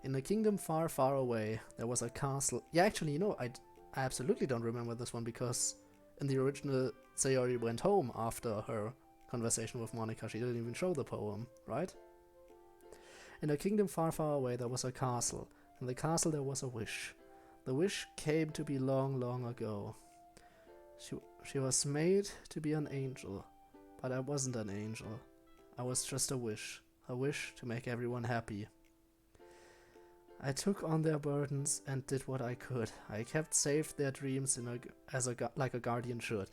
In a kingdom far, far away, there was a castle. Yeah, actually, I absolutely don't remember this one because in the original, Sayori went home after her conversation with Monica. She didn't even show the poem, right? In a kingdom far, far away there was a castle. In the castle there was a wish. The wish came to be long, long ago. She was made to be an angel, but I wasn't an angel. I was just a wish to make everyone happy. I took on their burdens and did what I could. I kept safe their dreams like a guardian should.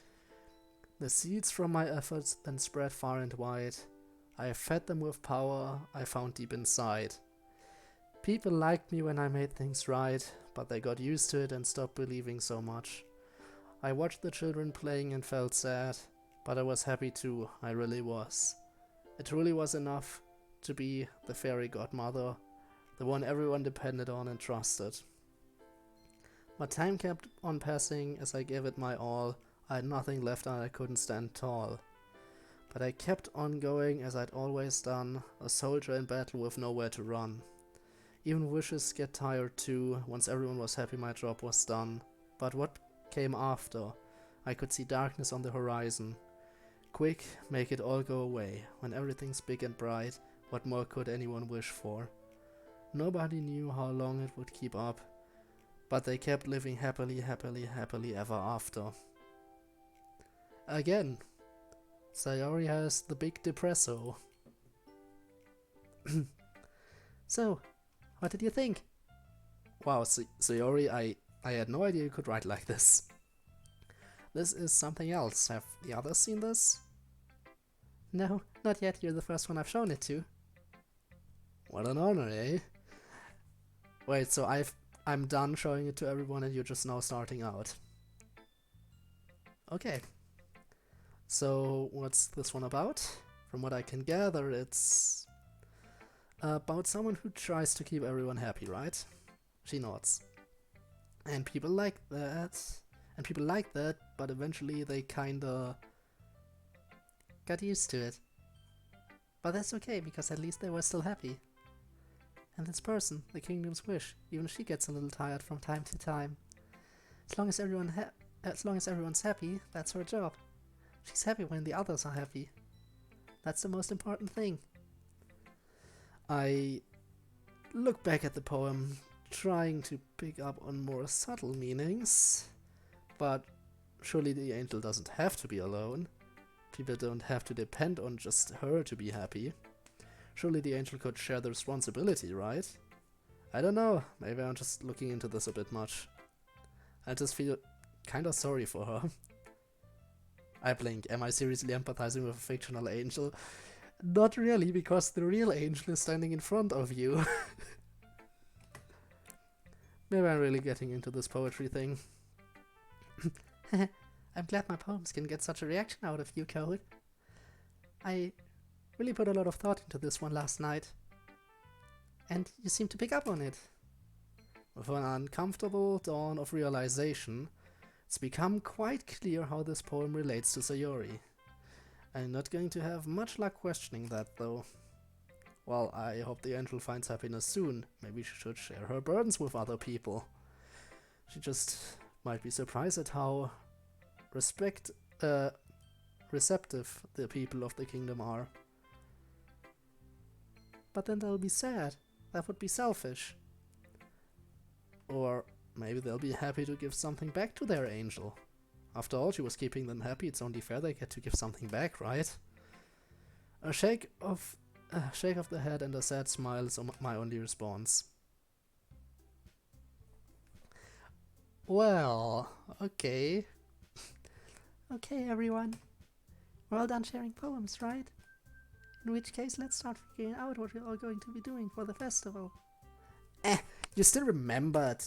The seeds from my efforts then spread far and wide. I fed them with power I found deep inside. People liked me when I made things right, but they got used to it and stopped believing so much. I watched the children playing and felt sad, but I was happy too, I really was. It really was enough to be the fairy godmother, the one everyone depended on and trusted. But time kept on passing as I gave it my all. I had nothing left and I couldn't stand tall. But I kept on going as I'd always done, a soldier in battle with nowhere to run. Even wishes get tired too. Once everyone was happy my job was done. But what came after? I could see darkness on the horizon. Quick, make it all go away. When everything's big and bright, what more could anyone wish for? Nobody knew how long it would keep up, but they kept living happily, happily, happily ever after. Again, Sayori has the big depresso. So, what did you think? Wow, Sayori, I had no idea you could write like this. This is something else. Have the others seen this? No, not yet. You're the first one I've shown it to. What an honor, eh? Wait, so I'm done showing it to everyone and you're just now starting out. Okay. So, what's this one about? From what I can gather, it's about someone who tries to keep everyone happy, right? She nods. And people like that. But eventually they kinda got used to it. But that's okay, because at least they were still happy. And this person, the kingdom's wish, even she gets a little tired from time to time. As long as everyone's happy, that's her job. She's happy when the others are happy. That's the most important thing. I look back at the poem, trying to pick up on more subtle meanings, but surely the angel doesn't have to be alone. People don't have to depend on just her to be happy. Surely the angel could share the responsibility, right? I don't know, maybe I'm just looking into this a bit much. I just feel kinda sorry for her. I blink, am I seriously empathizing with a fictional angel? Not really, because the real angel is standing in front of you. Maybe I'm really getting into this poetry thing. I'm glad my poems can get such a reaction out of you, Code. I really put a lot of thought into this one last night. And you seem to pick up on it. With an uncomfortable dawn of realization, it's become quite clear how this poem relates to Sayori. I'm not going to have much luck questioning that, though. Well, I hope the angel finds happiness soon. Maybe she should share her burdens with other people. She just might be surprised at how receptive the people of the kingdom are. But then they'll be sad. That would be selfish. Or maybe they'll be happy to give something back to their angel. After all, she was keeping them happy. It's only fair they get to give something back, right? A shake of the head and a sad smile is my only response. Well, okay. Okay, everyone. We're all done sharing poems, right? In which case, let's start figuring out what we're all going to be doing for the festival. You still remembered.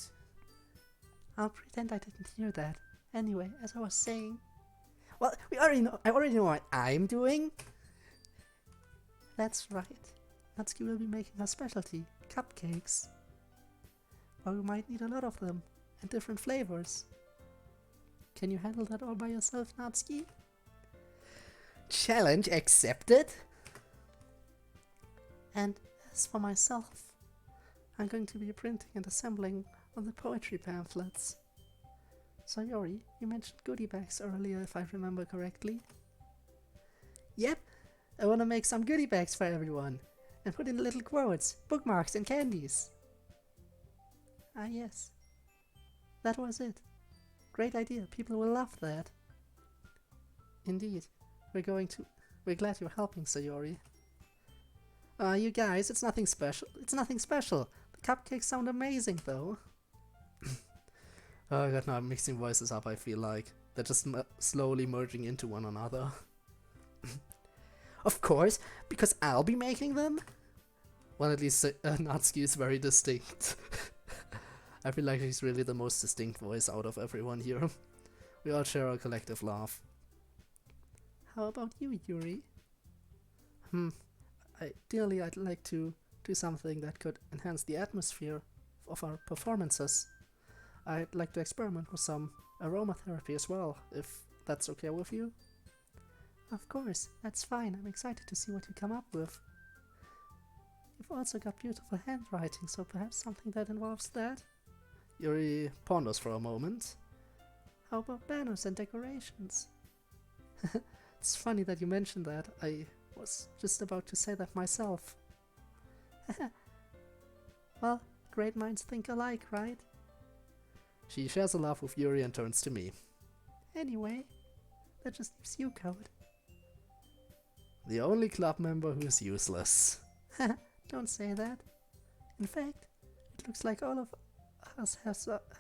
I'll pretend I didn't hear that. Anyway, as I was saying... Well, I already know what I'm doing. That's right. Natsuki will be making a specialty, cupcakes. But we might need a lot of them, and different flavors. Can you handle that all by yourself, Natsuki? Challenge accepted? And as for myself, I'm going to be printing and assembling on the poetry pamphlets. Sayori, you mentioned goodie bags earlier, if I remember correctly. Yep, I want to make some goodie bags for everyone. and put in little quotes, bookmarks, and candies. Ah, yes. That was it. Great idea. People will love that. Indeed. We're glad you're helping, Sayori. You guys, it's nothing special. It's nothing special. The cupcakes sound amazing, though. Oh god, now I'm mixing voices up, I feel like. They're just slowly merging into one another. Of course, because I'll be making them? Well, at least Natsuki is very distinct. I feel like he's really the most distinct voice out of everyone here. We all share a collective laugh. How about you, Yuri? Ideally, I'd like to do something that could enhance the atmosphere of our performances. I'd like to experiment with some aromatherapy as well, if that's okay with you. Of course, that's fine. I'm excited to see what you come up with. You've also got beautiful handwriting, so perhaps something that involves that? Yuri ponders for a moment. How about banners and decorations? It's funny that you mentioned that. I was just about to say that myself. Well, great minds think alike, right? She shares a laugh with Yuri and turns to me. Anyway, that just leaves you, Code. The only club member who is useless. Don't say that. In fact, it looks like all of us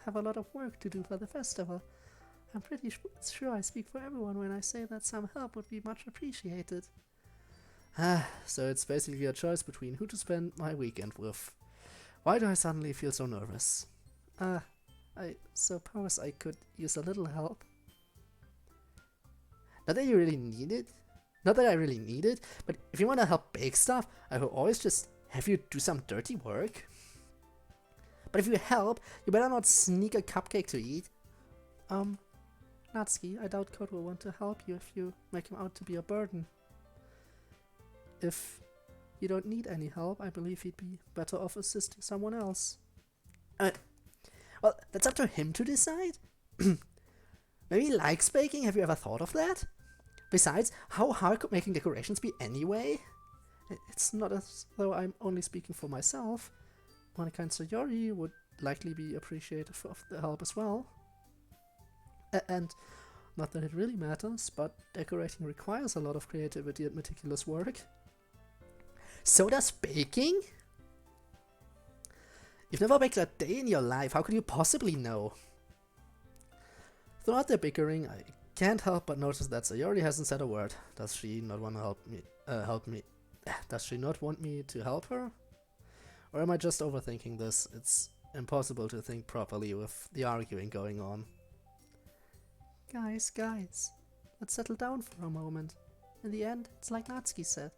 have a lot of work to do for the festival. I'm pretty sure I speak for everyone when I say that some help would be much appreciated. So it's basically a choice between who to spend my weekend with. Why do I suddenly feel so nervous? I suppose I could use a little help. Not that you really need it. Not that I really need it, but if you want to help bake stuff, I will always just have you do some dirty work. But if you help, you better not sneak a cupcake to eat. Natsuki, I doubt Code will want to help you if you make him out to be a burden. If you don't need any help, I believe he'd be better off assisting someone else. Well, that's up to him to decide. Maybe he likes baking, have you ever thought of that? Besides, how hard could making decorations be anyway? It's not as though I'm only speaking for myself. Monika and Sayori would likely be appreciative of the help as well. And not that it really matters, but decorating requires a lot of creativity and meticulous work. So does baking? You've never baked a day in your life, how could you possibly know? Throughout their bickering, I can't help but notice that Sayori hasn't said a word. Does she not want to help me? Does she not want me to help her? Or am I just overthinking this? It's impossible to think properly with the arguing going on. Guys, let's settle down for a moment. In the end, it's like Natsuki said.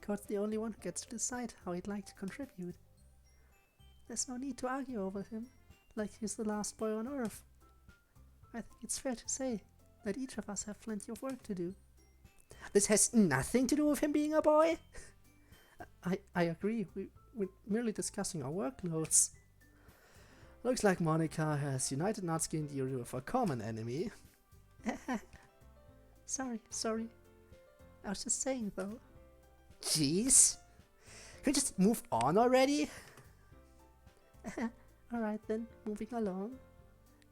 Code's the only one who gets to decide how he'd like to contribute. There's no need to argue over him, like he's the last boy on Earth. I think it's fair to say that each of us have plenty of work to do. This has nothing to do with him being a boy? I agree, we're merely discussing our workloads. Looks like Monika has united Natsuki and Yuri with a common enemy. Sorry. I was just saying though. Jeez. Can we just move on already? Alright then, moving along.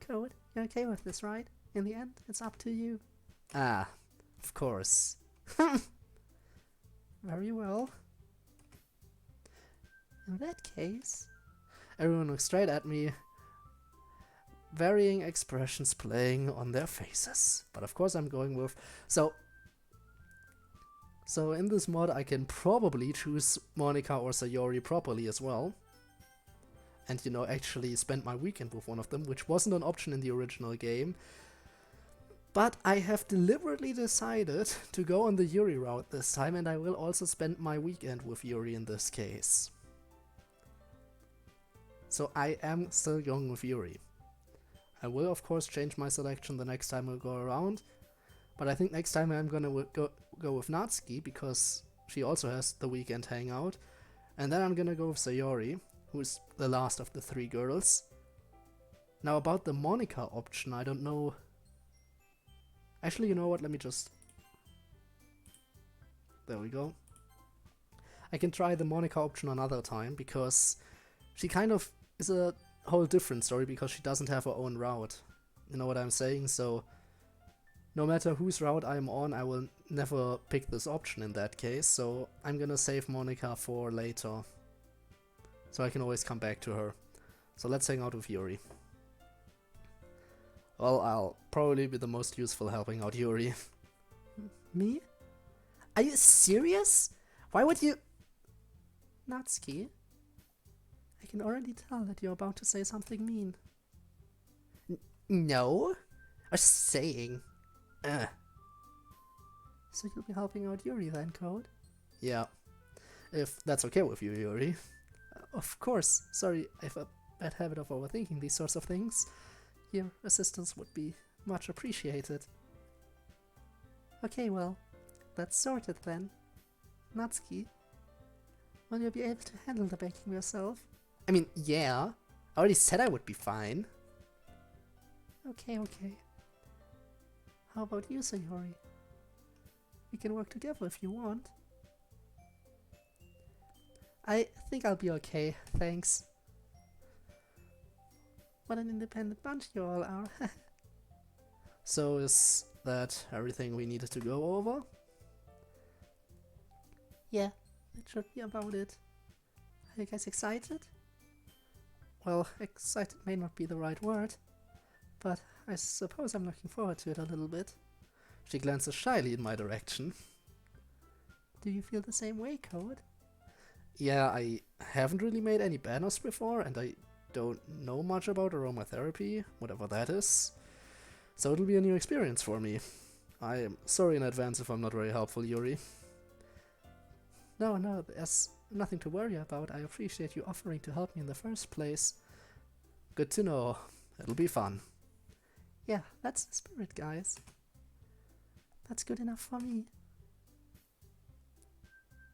Code, you're okay with this, right? In the end, it's up to you. Ah, of course. Very well. In that case... Everyone looks straight at me, varying expressions playing on their faces. But of course I'm going with... So in this mod I can probably choose Monika or Sayori properly as well. And, you know, actually spend my weekend with one of them, which wasn't an option in the original game. But I have deliberately decided to go on the Yuri route this time, and I will also spend my weekend with Yuri in this case. So I am still going with Yuri. I will of course change my selection the next time I go around, but I think next time I'm gonna go with Natsuki because she also has the weekend hangout, and then I'm gonna go with Sayori, who's the last of the three girls. Now about the Monika option, I don't know. Actually, you know what, let me just... There we go. I can try the Monica option another time, because she kind of is a whole different story because she doesn't have her own route. You know what I'm saying? So no matter whose route I'm on, I will never pick this option in that case, so I'm gonna save Monica for later. So I can always come back to her. So let's hang out with Yuri. Well, I'll probably be the most useful helping out Yuri. Me? Are you serious? Why would you... Natsuki? I can already tell that you're about to say something mean. No? I was saying... So you'll be helping out Yuri then, Code? Yeah. If that's okay with you, Yuri. Of course. Sorry, I have a bad habit of overthinking these sorts of things. Your assistance would be much appreciated. Okay, well, that's sorted then. Natsuki, will you be able to handle the baking yourself? I mean, yeah. I already said I would be fine. Okay. How about you, Sayori? We can work together if you want. I think I'll be okay, thanks. What an independent bunch you all are. So is that everything we needed to go over? Yeah, that should be about it. Are you guys excited? Well, excited may not be the right word, but I suppose I'm looking forward to it a little bit. She glances shyly in my direction. Do you feel the same way, Code? Yeah, I haven't really made any banners before, and I don't know much about aromatherapy, whatever that is. So it'll be a new experience for me. I am sorry in advance if I'm not very helpful, Yuri. No, there's nothing to worry about. I appreciate you offering to help me in the first place. Good to know. It'll be fun. Yeah, that's the spirit, guys. That's good enough for me.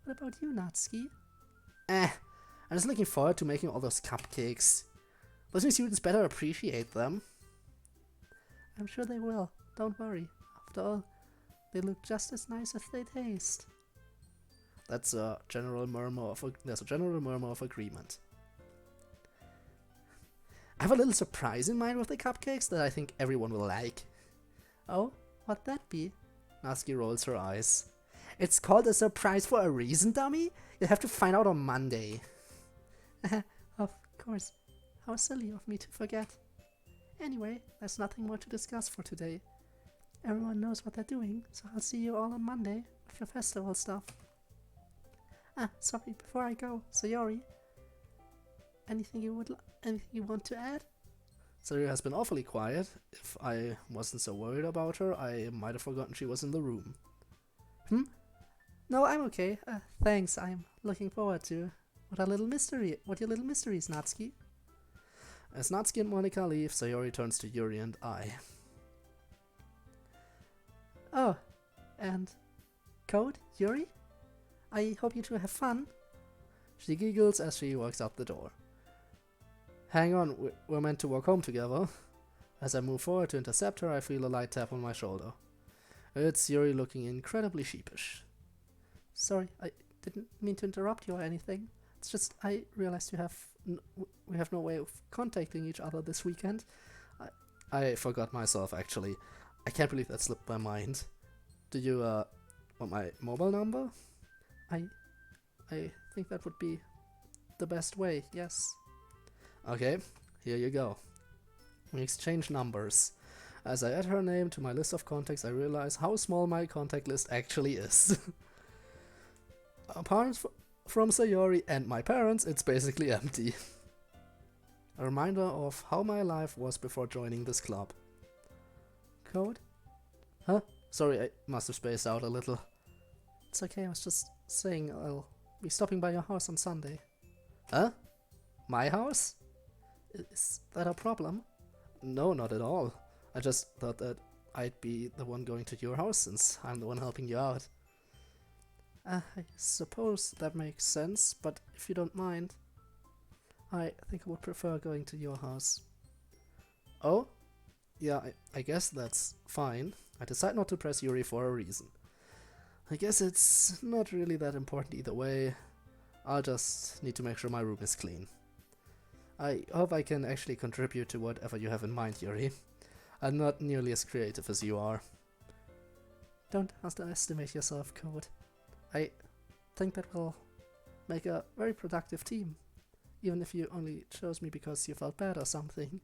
What about you, Natsuki? I'm just looking forward to making all those cupcakes. Those new students better appreciate them. I'm sure they will. Don't worry. After all, they look just as nice as they taste. There's a general murmur of agreement. I have a little surprise in mind with the cupcakes that I think everyone will like. Oh, what'd that be? Natsuki rolls her eyes. It's called a surprise for a reason, dummy? You'll have to find out on Monday. Of course. How silly of me to forget. Anyway, there's nothing more to discuss for today. Everyone knows what they're doing, so I'll see you all on Monday with your festival stuff. Sorry, before I go, Sayori, anything you want to add? Sayori has been awfully quiet. If I wasn't so worried about her, I might have forgotten she was in the room. No, I'm okay. Thanks, I'm looking forward to what your little mystery is, Natsuki. As Natsuki and Monica leave, Sayori turns to Yuri and I. Oh, and Code, Yuri? I hope you two have fun. She giggles as she walks out the door. Hang on, we're meant to walk home together. As I move forward to intercept her, I feel a light tap on my shoulder. It's Yuri looking incredibly sheepish. Sorry, I didn't mean to interrupt you or anything. It's just I realized we have no way of contacting each other this weekend. I forgot myself, actually. I can't believe that slipped my mind. Do you, want my mobile number? I think that would be the best way, yes. Okay, here you go. We exchange numbers. As I add her name to my list of contacts, I realize how small my contact list actually is. Apart from Sayori and my parents, it's basically empty. A reminder of how my life was before joining this club. Code? Huh? Sorry, I must have spaced out a little. It's okay, I was just saying I'll be stopping by your house on Sunday. Huh? My house? Is that a problem? No, not at all. I just thought that I'd be the one going to your house since I'm the one helping you out. I suppose that makes sense, but if you don't mind, I think I would prefer going to your house. Oh? Yeah, I guess that's fine. I decide not to press Yuri for a reason. I guess it's not really that important either way. I'll just need to make sure my room is clean. I hope I can actually contribute to whatever you have in mind, Yuri. I'm not nearly as creative as you are. Don't underestimate yourself, Code. I think that we'll make a very productive team, even if you only chose me because you felt bad or something.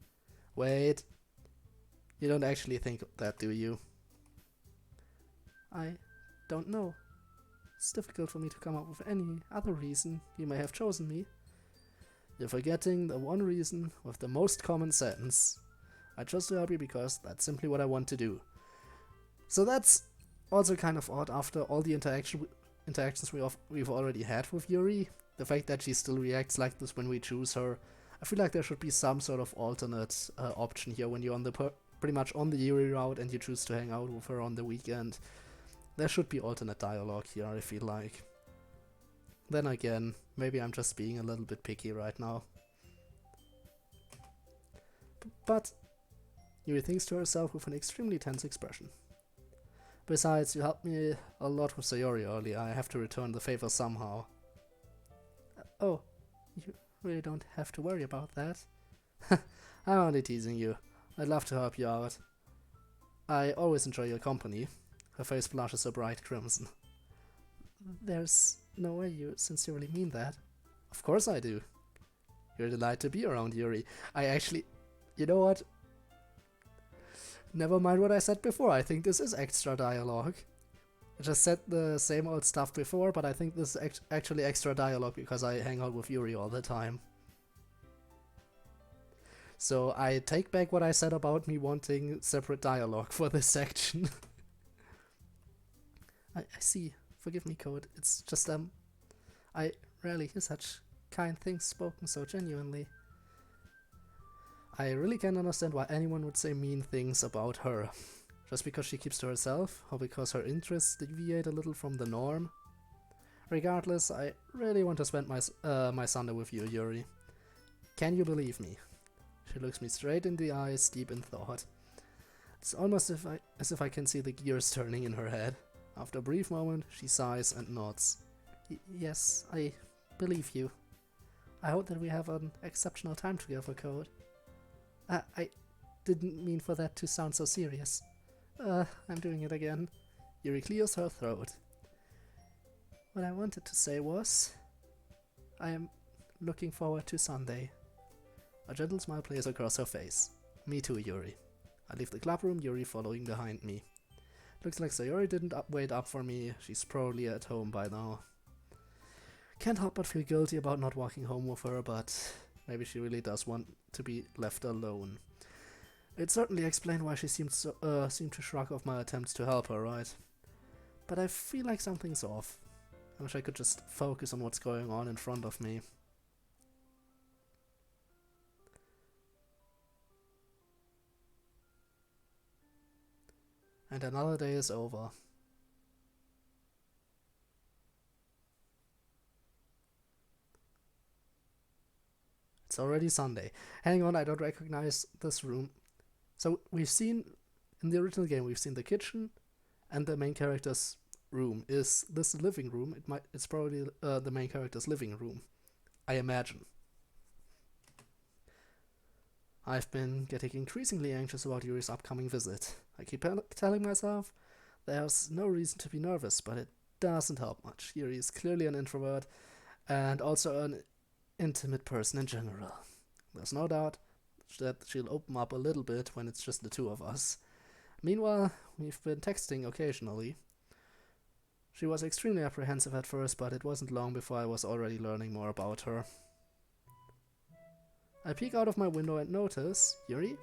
Wait. You don't actually think that, do you? I don't know. It's difficult for me to come up with any other reason you may have chosen me. You're forgetting the one reason with the most common sense. I chose to help you because that's simply what I want to do. So that's also kind of odd after all the interactions we've already had with Yuri. The fact that she still reacts like this when we choose her. I feel like there should be some sort of alternate option here when you're on the pretty much on the Yuri route and you choose to hang out with her on the weekend. There should be alternate dialogue here, I feel like. Then again, maybe I'm just being a little bit picky right now. But Yuri thinks to herself with an extremely tense expression. Besides, you helped me a lot with Sayori earlier. I have to return the favor somehow. Oh, you really don't have to worry about that. I'm only teasing you. I'd love to help you out. I always enjoy your company. Her face blushes a bright crimson. There's no way you sincerely mean that. Of course I do. You're a delight to be around, Yuri. I actually... You know what? Never mind what I said before. I think this is extra dialogue. I just said the same old stuff before, but I think this is actually extra dialogue because I hang out with Yuri all the time. So I take back what I said about me wanting separate dialogue for this section. I see. Forgive me, Code. It's just, I rarely hear such kind things spoken so genuinely. I really can't understand why anyone would say mean things about her. Just because she keeps to herself, or because her interests deviate a little from the norm? Regardless, I really want to spend my Sunday with you, Yuri. Can you believe me? She looks me straight in the eyes, deep in thought. It's almost as if I can see the gears turning in her head. After a brief moment, she sighs and nods. Yes, I believe you. I hope that we have an exceptional time together, Code. I didn't mean for that to sound so serious. I'm doing it again. Yuri clears her throat. What I wanted to say was, I am looking forward to Sunday. A gentle smile plays across her face. Me too, Yuri. I leave the club room, Yuri following behind me. Looks like Sayori didn't wait up for me. She's probably at home by now. Can't help but feel guilty about not walking home with her, but maybe she really does want to be left alone. It certainly explained why she seemed to shrug off my attempts to help her, right? But I feel like something's off. I wish I could just focus on what's going on in front of me. And another day is over. It's already Sunday. Hang on, I don't recognize this room. So we've seen, in the original game, we've seen the kitchen and the main character's room. Is this the living room? It's probably the main character's living room, I imagine. I've been getting increasingly anxious about Yuri's upcoming visit. I keep telling myself there's no reason to be nervous, but it doesn't help much. Yuri is clearly an introvert and also an intimate person in general. There's no doubt that she'll open up a little bit when it's just the two of us. Meanwhile, we've been texting occasionally. She was extremely apprehensive at first, but it wasn't long before I was already learning more about her. I peek out of my window and notice Yuri.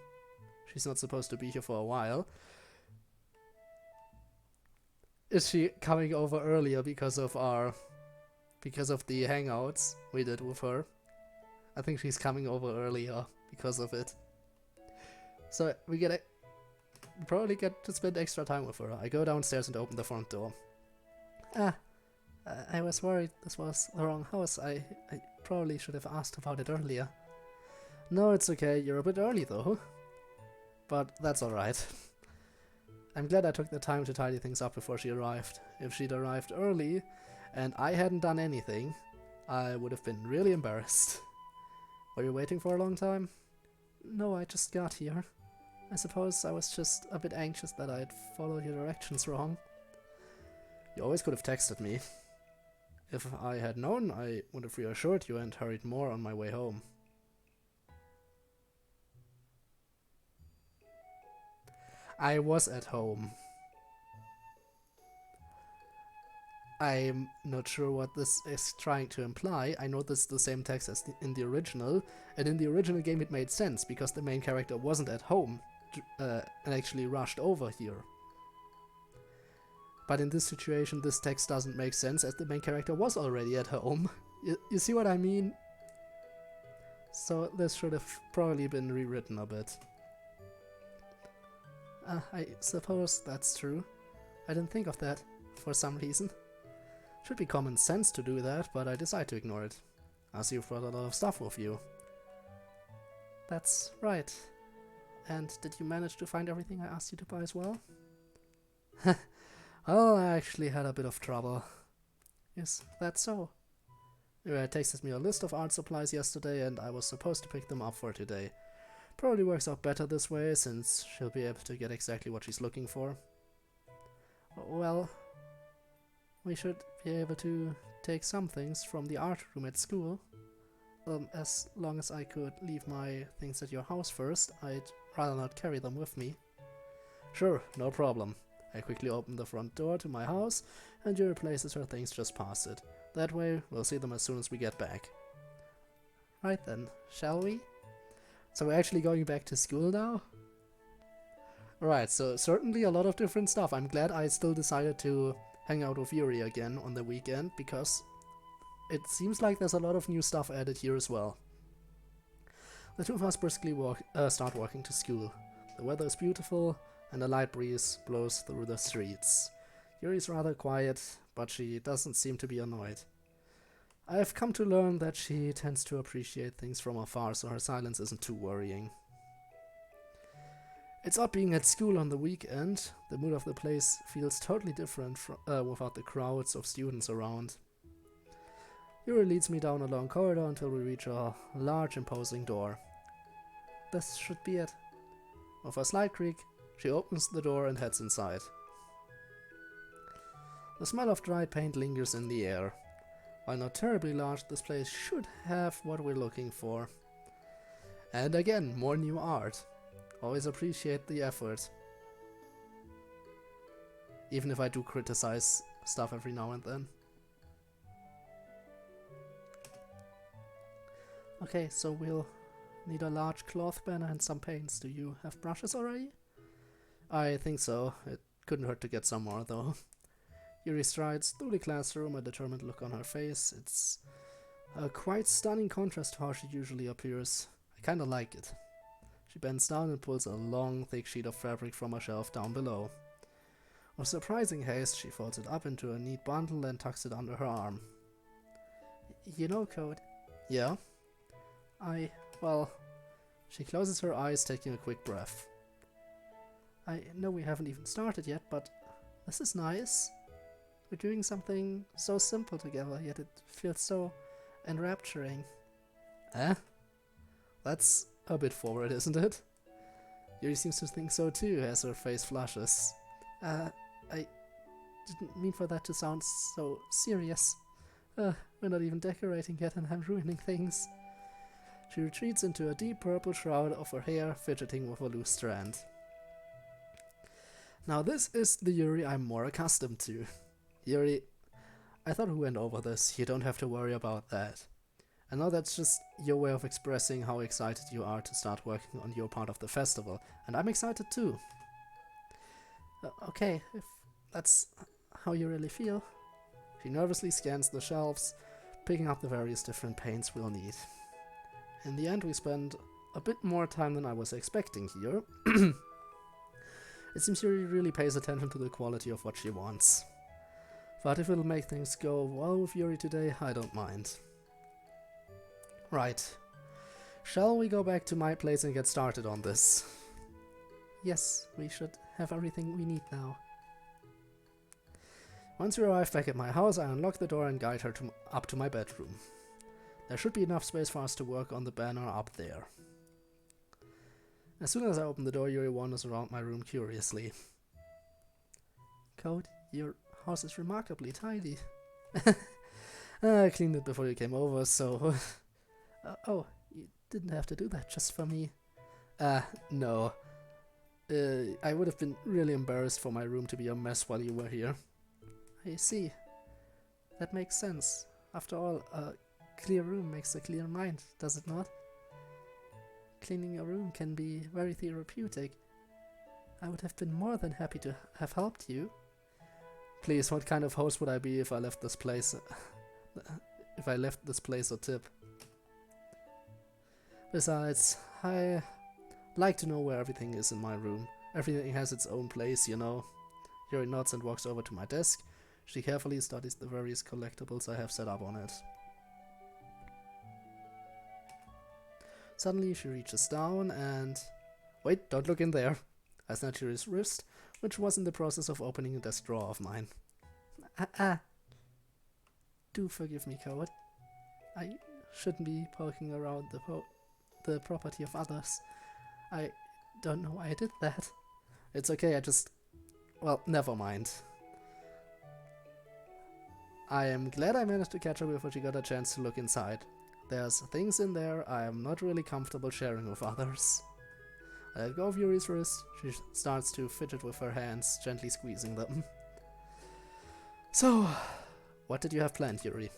She's not supposed to be here for a while. Is she coming over earlier because of the hangouts we did with her? I think she's coming over earlier because of it. So we probably get to spend extra time with her. I go downstairs and open the front door. I was worried this was the wrong house. I probably should have asked about it earlier. No, it's okay. You're a bit early though. But that's alright. I'm glad I took the time to tidy things up before she arrived. If she'd arrived early and I hadn't done anything, I would have been really embarrassed. Were you waiting for a long time? No, I just got here. I suppose I was just a bit anxious that I'd followed your directions wrong. You always could have texted me. If I had known, I would have reassured you and hurried more on my way home. I was at home. I'm not sure what this is trying to imply. I know this is the same text as in the original, and in the original game it made sense because the main character wasn't at home and actually rushed over here. But in this situation, this text doesn't make sense as the main character was already at home. You see what I mean? So this should have probably been rewritten a bit. I suppose that's true. I didn't think of that, for some reason. Should be common sense to do that, but I decide to ignore it. As you've brought a lot of stuff with you. That's right. And did you manage to find everything I asked you to buy as well? Well, I actually had a bit of trouble. Is that so? Mira texted me a list of art supplies yesterday and I was supposed to pick them up for today. Probably works out better this way, since she'll be able to get exactly what she's looking for. Well, we should be able to take some things from the art room at school. As long as I could leave my things at your house first, I'd rather not carry them with me. Sure, no problem. I quickly open the front door to my house, and Yuri places her things just past it. That way, we'll see them as soon as we get back. Right then, shall we? So we're actually going back to school now? Right, so certainly a lot of different stuff. I'm glad I still decided to hang out with Yuri again on the weekend, because it seems like there's a lot of new stuff added here as well. The two of us briskly start walking to school. The weather is beautiful, and a light breeze blows through the streets. Yuri's rather quiet, but she doesn't seem to be annoyed. I've come to learn that she tends to appreciate things from afar, so her silence isn't too worrying. It's odd being at school on the weekend. The mood of the place feels totally different without the crowds of students around. Yuri leads me down a long corridor until we reach a large, imposing door. This should be it. With a slight creak, she opens the door and heads inside. The smell of dried paint lingers in the air. While not terribly large, this place should have what we're looking for. And again, more new art. Always appreciate the effort. Even if I do criticize stuff every now and then. Okay, so we'll need a large cloth banner and some paints. Do you have brushes already? I think so. It couldn't hurt to get some more, though. Yuri strides through the classroom, a determined look on her face. It's a quite stunning contrast to how she usually appears. I kinda like it. She bends down and pulls a long, thick sheet of fabric from a shelf down below. With surprising haste, she folds it up into a neat bundle and tucks it under her arm. You know, Code. Yeah? Well, she closes her eyes, taking a quick breath. I know we haven't even started yet, but this is nice. We're doing something so simple together, yet it feels so enrapturing. Eh? That's a bit forward, isn't it? Yuri seems to think so too, as her face flushes. I didn't mean for that to sound so serious. We're not even decorating yet and I'm ruining things. She retreats into a deep purple shroud of her hair, fidgeting with a loose strand. Now this is the Yuri I'm more accustomed to. Yuri, I thought we went over this, you don't have to worry about that. I know that's just your way of expressing how excited you are to start working on your part of the festival, and I'm excited too. Okay, if that's how you really feel. She nervously scans the shelves, picking up the various different paints we'll need. In the end, we spend a bit more time than I was expecting here. It seems Yuri really pays attention to the quality of what she wants. But if it'll make things go well with Yuri today, I don't mind. Right. Shall we go back to my place and get started on this? Yes, we should have everything we need now. Once we arrive back at my house, I unlock the door and guide her up to my bedroom. There should be enough space for us to work on the banner up there. As soon as I open the door, Yuri wanders around my room curiously. Code, your house is remarkably tidy. I cleaned it before you came over, so... oh, you didn't have to do that just for me. No. I would have been really embarrassed for my room to be a mess while you were here. I see. That makes sense. After all, a clear room makes a clear mind, does it not? Cleaning a room can be very therapeutic. I would have been more than happy to have helped you. Please, what kind of host would I be if I left this place? If I left this place a tip? Besides, I like to know where everything is in my room. Everything has its own place, you know. Yuri nods and walks over to my desk. She carefully studies the various collectibles I have set up on it. Suddenly she reaches down and... Wait, don't look in there. I snatch Yuri's wrist, which was in the process of opening a desk drawer of mine. Do forgive me, Code. I shouldn't be poking around the property of others. I don't know why I did that. It's okay, well, never mind. I am glad I managed to catch her before she got a chance to look inside. There's things in there I am not really comfortable sharing with others. I let go of Yuri's wrist. She starts to fidget with her hands, gently squeezing them. So, what did you have planned, Yuri?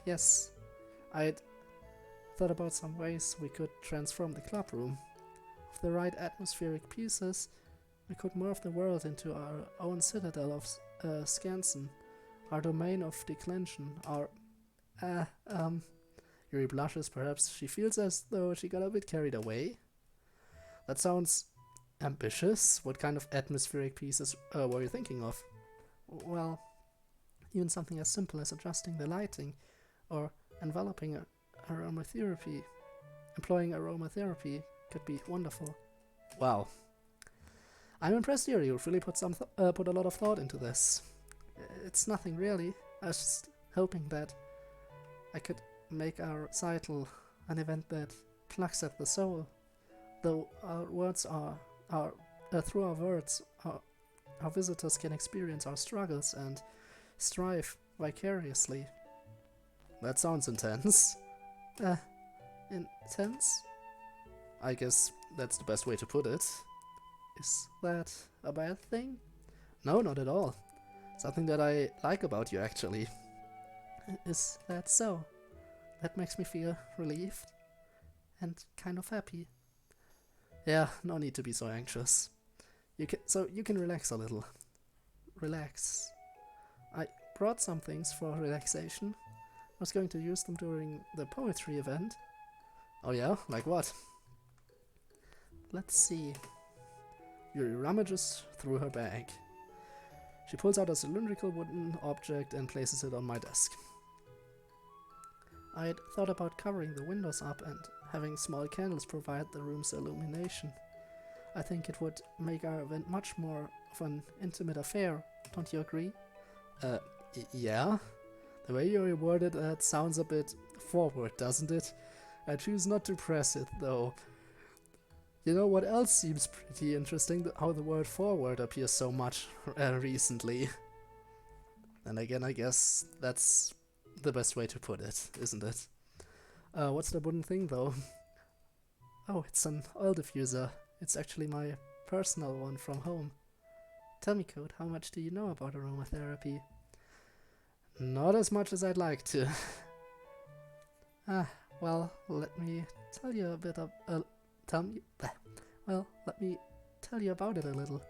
Yes. I'd thought about some ways we could transform the club room. With the right atmospheric pieces, we could morph the world into our own citadel of Skansen, our domain of declension, our... Yuri blushes. Perhaps she feels as though she got a bit carried away. That sounds ambitious. What kind of atmospheric pieces were you thinking of? Well, even something as simple as adjusting the lighting, or enveloping aromatherapy. Employing aromatherapy could be wonderful. Wow. I'm impressed, Yuri. You've really put a lot of thought into this. It's nothing really. I was just hoping that I could make our recital an event that plucks at the soul. Though our words through our words, our visitors can experience our struggles and strive vicariously. That sounds intense. Intense? I guess that's the best way to put it. Is that a bad thing? No, not at all. Something that I like about you, actually. Is that so? That makes me feel relieved and kind of happy. Yeah, no need to be so anxious. You can relax a little. Relax. I brought some things for relaxation. I was going to use them during the poetry event. Oh yeah? Like what? Let's see. Yuri rummages through her bag. She pulls out a cylindrical wooden object and places it on my desk. I'd thought about covering the windows up and having small candles provide the room's illumination. I think it would make our event much more of an intimate affair, don't you agree? Yeah? The way you worded that sounds a bit forward, doesn't it? I choose not to press it, though. You know what else seems pretty interesting? How the word forward appears so much recently. And again, I guess that's the best way to put it, isn't it? What's the wooden thing, though? Oh, it's an oil diffuser. It's actually my personal one from home. Tell me, Code, how much do you know about aromatherapy? Not as much as I'd like to. Well, let me tell you a bit of... let me tell you about it a little.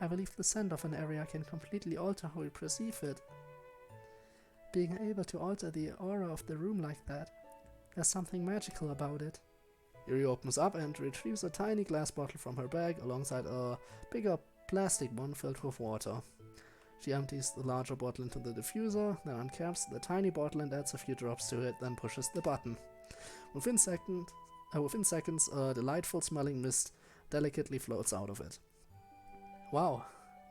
I believe the scent of an area can completely alter how we perceive it. Being able to alter the aura of the room like that, there's something magical about it. Yuri opens up and retrieves a tiny glass bottle from her bag alongside a bigger plastic one filled with water. She empties the larger bottle into the diffuser, then uncaps the tiny bottle and adds a few drops to it, then pushes the button. Within seconds, a delightful smelling mist delicately floats out of it. Wow,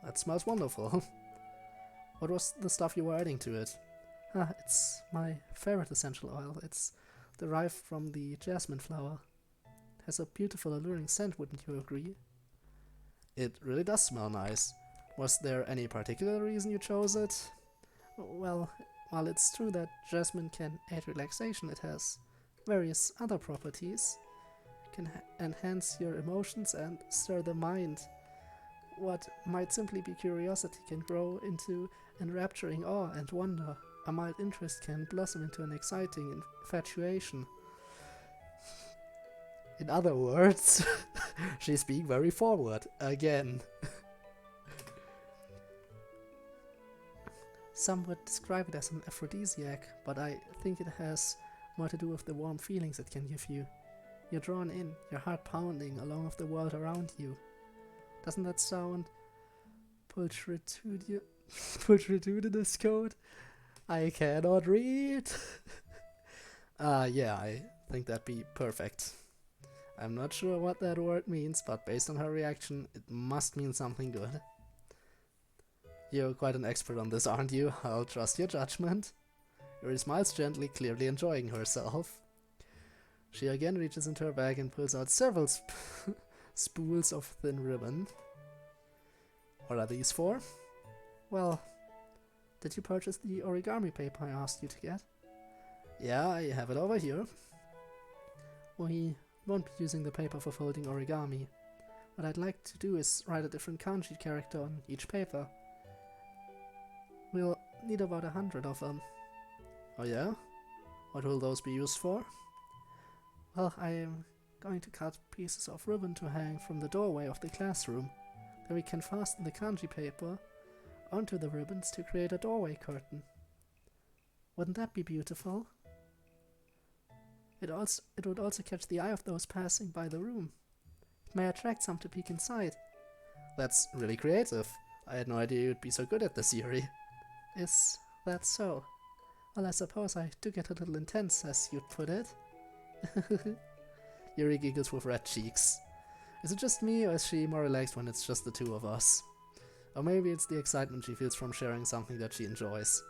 that smells wonderful. What was the stuff you were adding to it? Ah, it's my favorite essential oil. It's derived from the jasmine flower. It has a beautiful, alluring scent, wouldn't you agree? It really does smell nice. Was there any particular reason you chose it? Well, while it's true that jasmine can aid relaxation, it has various other properties. It can enhance your emotions and stir the mind. What might simply be curiosity can grow into enrapturing awe and wonder. A mild interest can blossom into an exciting infatuation. In other words, she's being very forward again. Some would describe it as an aphrodisiac, but I think it has more to do with the warm feelings it can give you. You're drawn in, your heart pounding along with the world around you. Doesn't that sound pulchritudinous code? I cannot read. Yeah, I think that'd be perfect. I'm not sure what that word means, but based on her reaction, it must mean something good. You're quite an expert on this, aren't you? I'll trust your judgment. Yuri smiles gently, clearly enjoying herself. She again reaches into her bag and pulls out several spools of thin ribbon. What are these for? Well, did you purchase the origami paper I asked you to get? Yeah, I have it over here. We won't be using the paper for folding origami. What I'd like to do is write a different kanji character on each paper. We'll need about 100 of them. Oh yeah? What will those be used for? Well, I am going to cut pieces of ribbon to hang from the doorway of the classroom. Then we can fasten the kanji paper onto the ribbons to create a doorway curtain. Wouldn't that be beautiful? It would also catch the eye of those passing by the room. It may attract some to peek inside. That's really creative. I had no idea you'd be so good at this, Yuri. Is that so? Well, I suppose I do get a little intense, as you'd put it. Yuri giggles with red cheeks. Is it just me, or is she more relaxed when it's just the two of us? Or maybe it's the excitement she feels from sharing something that she enjoys.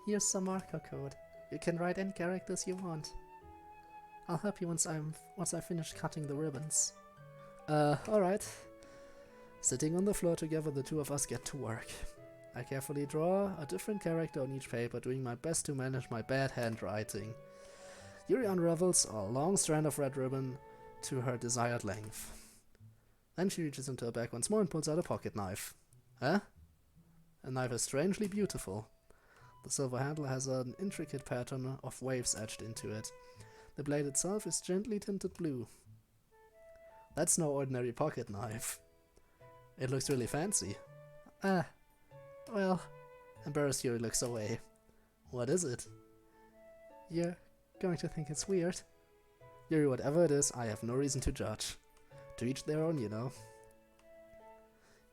Here's some marker code. You can write any characters you want. I'll help you once I finish cutting the ribbons. Alright. Sitting on the floor together, the two of us get to work. I carefully draw a different character on each paper, doing my best to manage my bad handwriting. Yuri unravels a long strand of red ribbon to her desired length. Then she reaches into her bag once more and pulls out a pocket knife. Huh? A knife is strangely beautiful. The silver handle has an intricate pattern of waves etched into it. The blade itself is gently tinted blue. That's no ordinary pocket knife. It looks really fancy. Well, embarrassed Yuri looks away. What is it? You're going to think it's weird. Yuri, whatever it is, I have no reason to judge. To each their own, you know.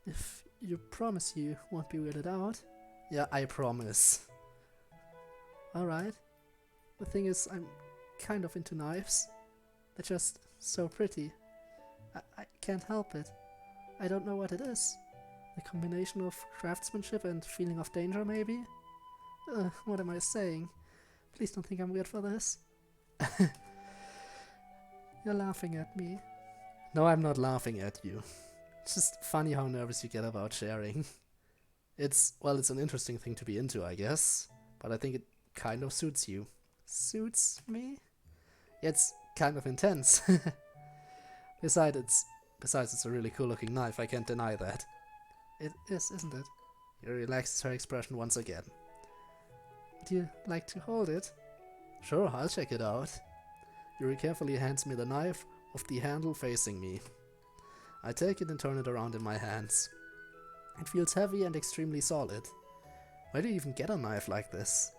If you promise you won't be weirded out. Yeah, I promise. Alright. The thing is, I'm kind of into knives. They're just so pretty. I can't help it. I don't know what it is. A combination of craftsmanship and feeling of danger, maybe? What am I saying? Please don't think I'm weird for this. You're laughing at me. No, I'm not laughing at you. It's just funny how nervous you get about sharing. It's an interesting thing to be into, I guess. But I think it kind of suits you. Suits me? Yeah, it's kind of intense. Besides, it's a really cool looking knife, I can't deny that. It is, isn't it? He relaxes her expression once again. Would you like to hold it? Sure, I'll check it out. Yuri carefully hands me the knife with the handle facing me. I take it and turn it around in my hands. It feels heavy and extremely solid. Where do you even get a knife like this?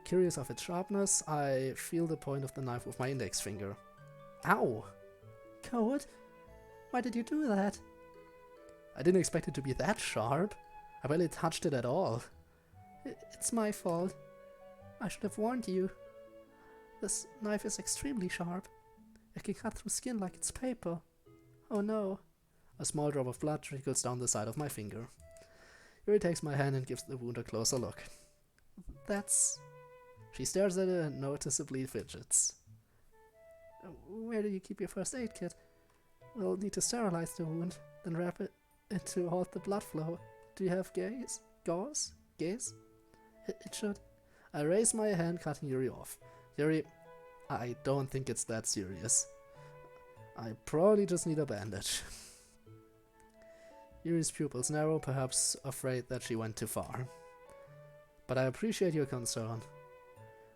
Curious of its sharpness, I feel the point of the knife with my index finger. Ow! Code? Why did you do that? I didn't expect it to be that sharp. I barely touched it at all. It's my fault. I should have warned you. This knife is extremely sharp. It can cut through skin like it's paper. Oh no. A small drop of blood trickles down the side of my finger. Yuri takes my hand and gives the wound a closer look. That's... She stares at it and noticeably fidgets. Where do you keep your first aid kit? We'll need to sterilize the wound, then wrap it to halt the blood flow. Do you have gauze? Gauze? Gaze? It should. I raise my hand, cutting Yuri off. Yuri, I don't think it's that serious. I probably just need a bandage. Yuri's pupils narrow, perhaps afraid that she went too far. But I appreciate your concern.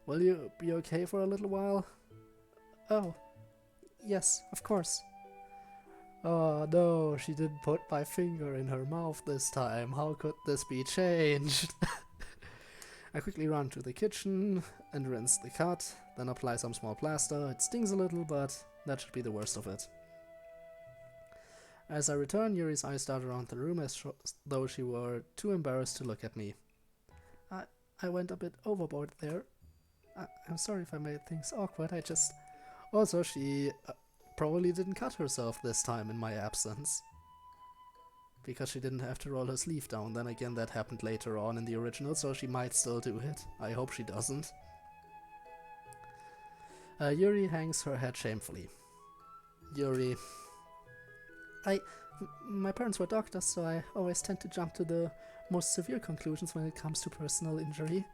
Will you be okay for a little while? Oh, yes, of course. Oh no, she didn't put my finger in her mouth this time. How could this be changed? I quickly run to the kitchen and rinse the cut, then apply some small plaster. It stings a little, but that should be the worst of it. As I return, Yuri's eyes dart around the room as though she were too embarrassed to look at me. I went a bit overboard there. I'm sorry if I made things awkward, I just... Also, she probably didn't cut herself this time in my absence. Because she didn't have to roll her sleeve down. Then again, that happened later on in the original, so she might still do it. I hope she doesn't. Yuri hangs her head shamefully. Yuri... My parents were doctors, so I always tend to jump to the most severe conclusions when it comes to personal injury.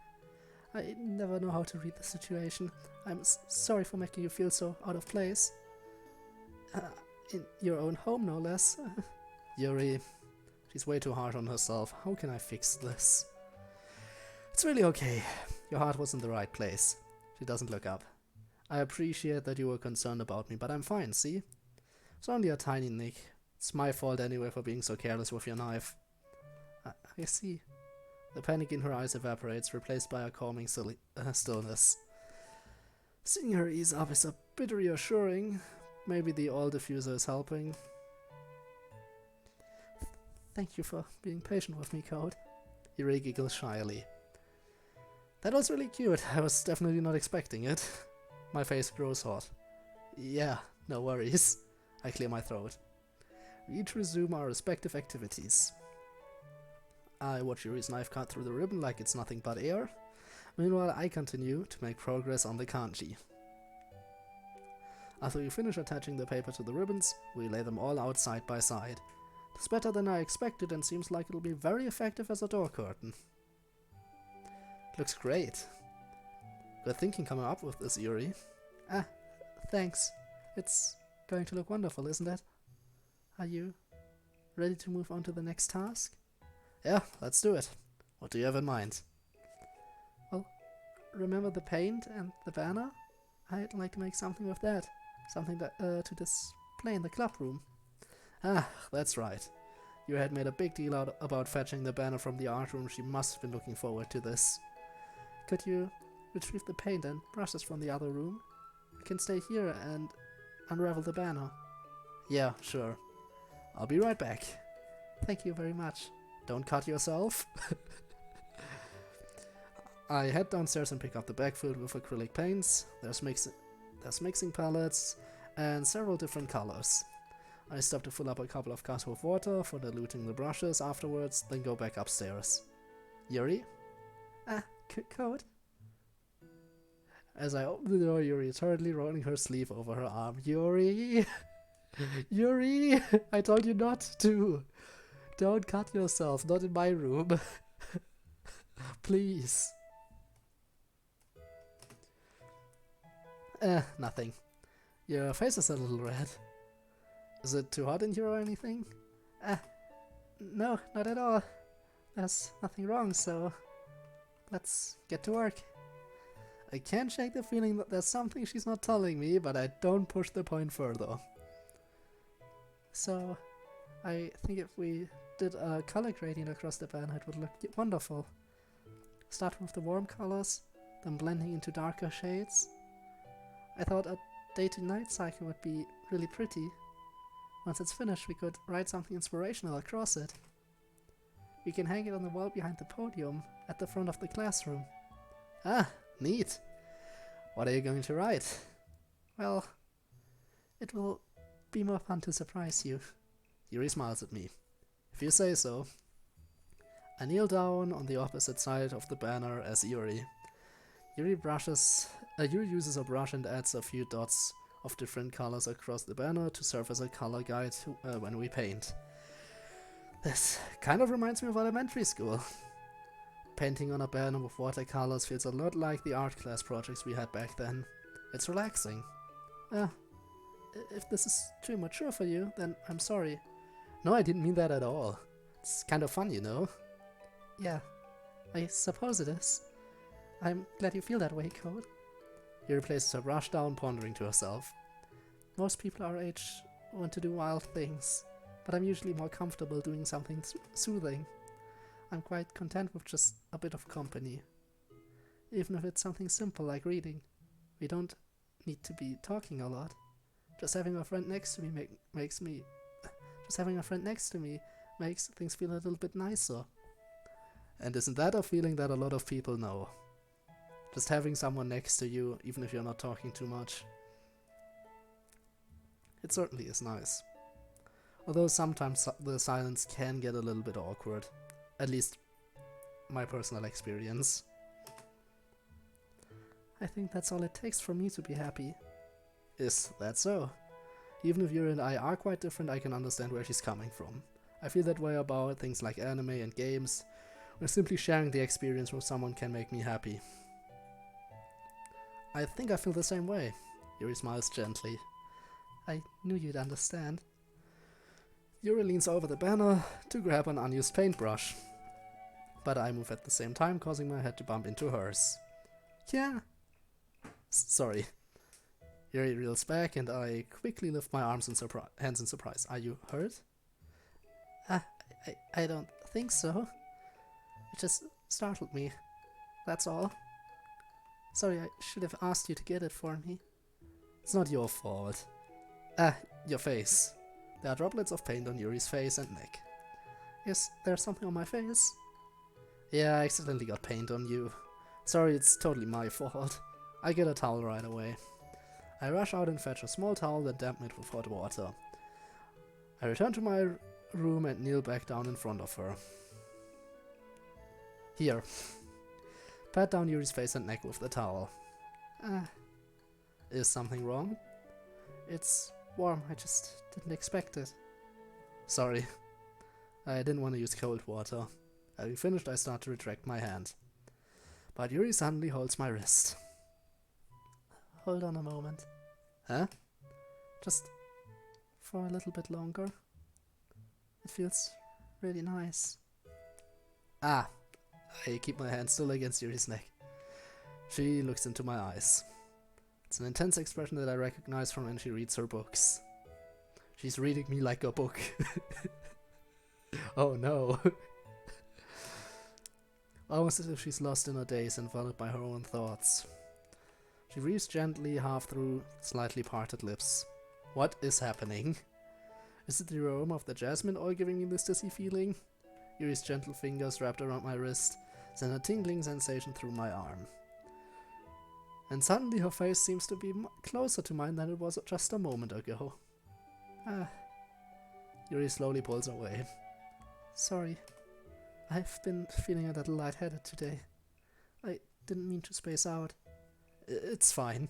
I never know how to read the situation. I'm sorry for making you feel so out of place. In your own home, no less. Yuri, she's way too hard on herself. How can I fix this? It's really okay. Your heart was in the right place. She doesn't look up. I appreciate that you were concerned about me, but I'm fine, see? It's only a tiny nick. It's my fault anyway for being so careless with your knife. I see. The panic in her eyes evaporates, replaced by a calming stillness. Seeing her ease up is a bit reassuring. Maybe the oil diffuser is helping. Thank you for being patient with me, Code. Yuri giggles shyly. That was really cute. I was definitely not expecting it. My face grows hot. Yeah, no worries. I clear my throat. We each resume our respective activities. I watch Yuri's knife cut through the ribbon like it's nothing but air. Meanwhile, I continue to make progress on the kanji. After we finish attaching the paper to the ribbons, we lay them all out side by side. It's better than I expected and seems like it'll be very effective as a door curtain. It looks great. Good thinking coming up with this, Yuri. Thanks. It's going to look wonderful, isn't it? Are you ready to move on to the next task? Yeah, let's do it. What do you have in mind? Well, remember the paint and the banner? I'd like to make something with that. Something that, to display in the club room. Ah, that's right. You had made a big deal about fetching the banner from the art room. She must have been looking forward to this. Could you retrieve the paint and brushes from the other room? I can stay here and unravel the banner. Yeah, sure. I'll be right back. Thank you very much. Don't cut yourself. I head downstairs and pick up the bag filled with acrylic paints. There's mixing palettes and several different colors. I stop to fill up a couple of cups with water for diluting the brushes afterwards, then go back upstairs. Yuri? Code? As I open the door, Yuri is hurriedly rolling her sleeve over her arm. Yuri! Yuri! I told you not to! Don't cut yourself, not in my room. Please. Nothing. Your face is a little red. Is it too hot in here or anything? No, not at all. There's nothing wrong, so let's get to work. I can't shake the feeling that there's something she's not telling me, but I don't push the point further. So, I think if we did a color gradient across the banner, it would look wonderful. Start with the warm colors, then blending into darker shades. I thought a day to night cycle would be really pretty. Once it's finished, we could write something inspirational across it. We can hang it on the wall behind the podium, at the front of the classroom. Ah, neat! What are you going to write? Well, it will be more fun to surprise you. Yuri smiles at me. If you say so. I kneel down on the opposite side of the banner as Yuri. Yuri uses a brush and adds a few dots of different colors across the banner to serve as a color guide when we paint. This kind of reminds me of elementary school. Painting on a banner with watercolors feels a lot like the art class projects we had back then. It's relaxing. If this is too mature for you, then I'm sorry. No, I didn't mean that at all. It's kind of fun, you know? Yeah, I suppose it is. I'm glad you feel that way, Code. Yuri places her brush down, pondering to herself. Most people our age want to do wild things, but I'm usually more comfortable doing something soothing. I'm quite content with just a bit of company. Even if it's something simple like reading. We don't need to be talking a lot. Just having a friend next to me makes things feel a little bit nicer. And isn't that a feeling that a lot of people know? Just having someone next to you, even if you're not talking too much. It certainly is nice. Although sometimes the silence can get a little bit awkward. At least, my personal experience. I think that's all it takes for me to be happy. Is that so? Even if Yuri and I are quite different, I can understand where she's coming from. I feel that way about things like anime and games, where simply sharing the experience with someone can make me happy. I think I feel the same way. Yuri smiles gently. I knew you'd understand. Yuri leans over the banner to grab an unused paintbrush, but I move at the same time, causing my head to bump into hers. Yeah. Sorry. Yuri reels back, and I quickly lift my hands in surprise. Are you hurt? I don't think so. It just startled me. That's all. Sorry, I should have asked you to get it for me. It's not your fault. Your face. There are droplets of paint on Yuri's face and neck. Is there something on my face? Yeah, I accidentally got paint on you. Sorry, it's totally my fault. I get a towel right away. I rush out and fetch a small towel and dampen it with hot water. I return to my room and kneel back down in front of her. Here. Pat down Yuri's face and neck with the towel. Is something wrong? It's warm, I just didn't expect it. Sorry. I didn't want to use cold water. Having finished, I start to retract my hand. But Yuri suddenly holds my wrist. Hold on a moment. Huh? Just for a little bit longer. It feels really nice. I keep my hand still against Yuri's neck. She looks into my eyes. It's an intense expression that I recognize from when she reads her books. She's reading me like a book. Oh no. Almost as if she's lost in a daze, enveloped by her own thoughts. She breathes gently, half through slightly parted lips. What is happening? Is it the aroma of the jasmine oil giving me this dizzy feeling? Yuri's gentle fingers wrapped around my wrist send a tingling sensation through my arm. And suddenly her face seems to be closer to mine than it was just a moment ago. Yuri slowly pulls away. Sorry. I've been feeling a little lightheaded today. I didn't mean to space out. It's fine.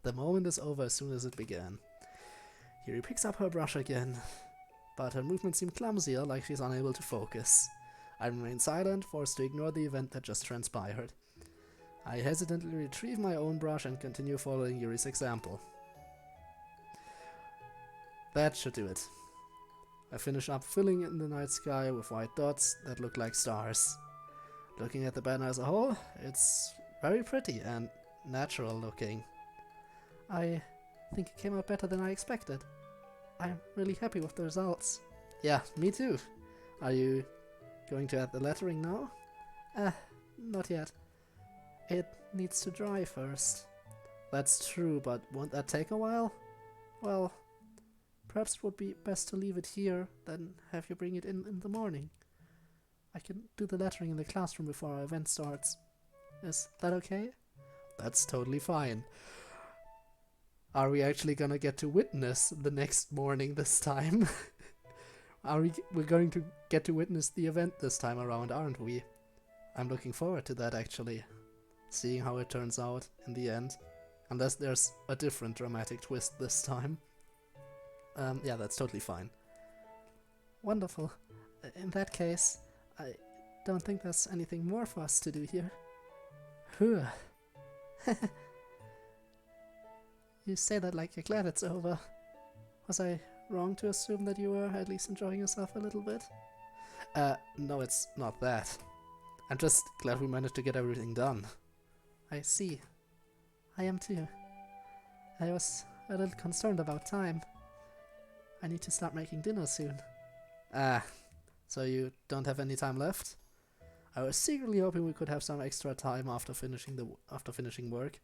The moment is over as soon as it began. Yuri picks up her brush again, but her movements seem clumsier, like she's unable to focus. I remain silent, forced to ignore the event that just transpired. I hesitantly retrieve my own brush and continue following Yuri's example. That should do it. I finish up filling in the night sky with white dots that look like stars. Looking at the banner as a whole, it's very pretty and natural looking. I think it came out better than I expected. I'm really happy with the results. Yeah, me too. Are you going to add the lettering now? Not yet. It needs to dry first. That's true, but won't that take a while? Well, perhaps it would be best to leave it here, then have you bring it in the morning. I can do the lettering in the classroom before our event starts. Is that okay? That's totally fine. Are we actually gonna get to witness the next morning this time? We're going to get to witness the event this time around, aren't we? I'm looking forward to that, actually. Seeing how it turns out in the end. Unless there's a different dramatic twist this time. Yeah, that's totally fine. Wonderful. In that case, I don't think there's anything more for us to do here. Whew. You say that like you're glad it's over. Was I wrong to assume that you were at least enjoying yourself a little bit? No, it's not that. I'm just glad we managed to get everything done. I see. I am too. I was a little concerned about time. I need to start making dinner soon. Ah, so you don't have any time left? I was secretly hoping we could have some extra time after finishing work.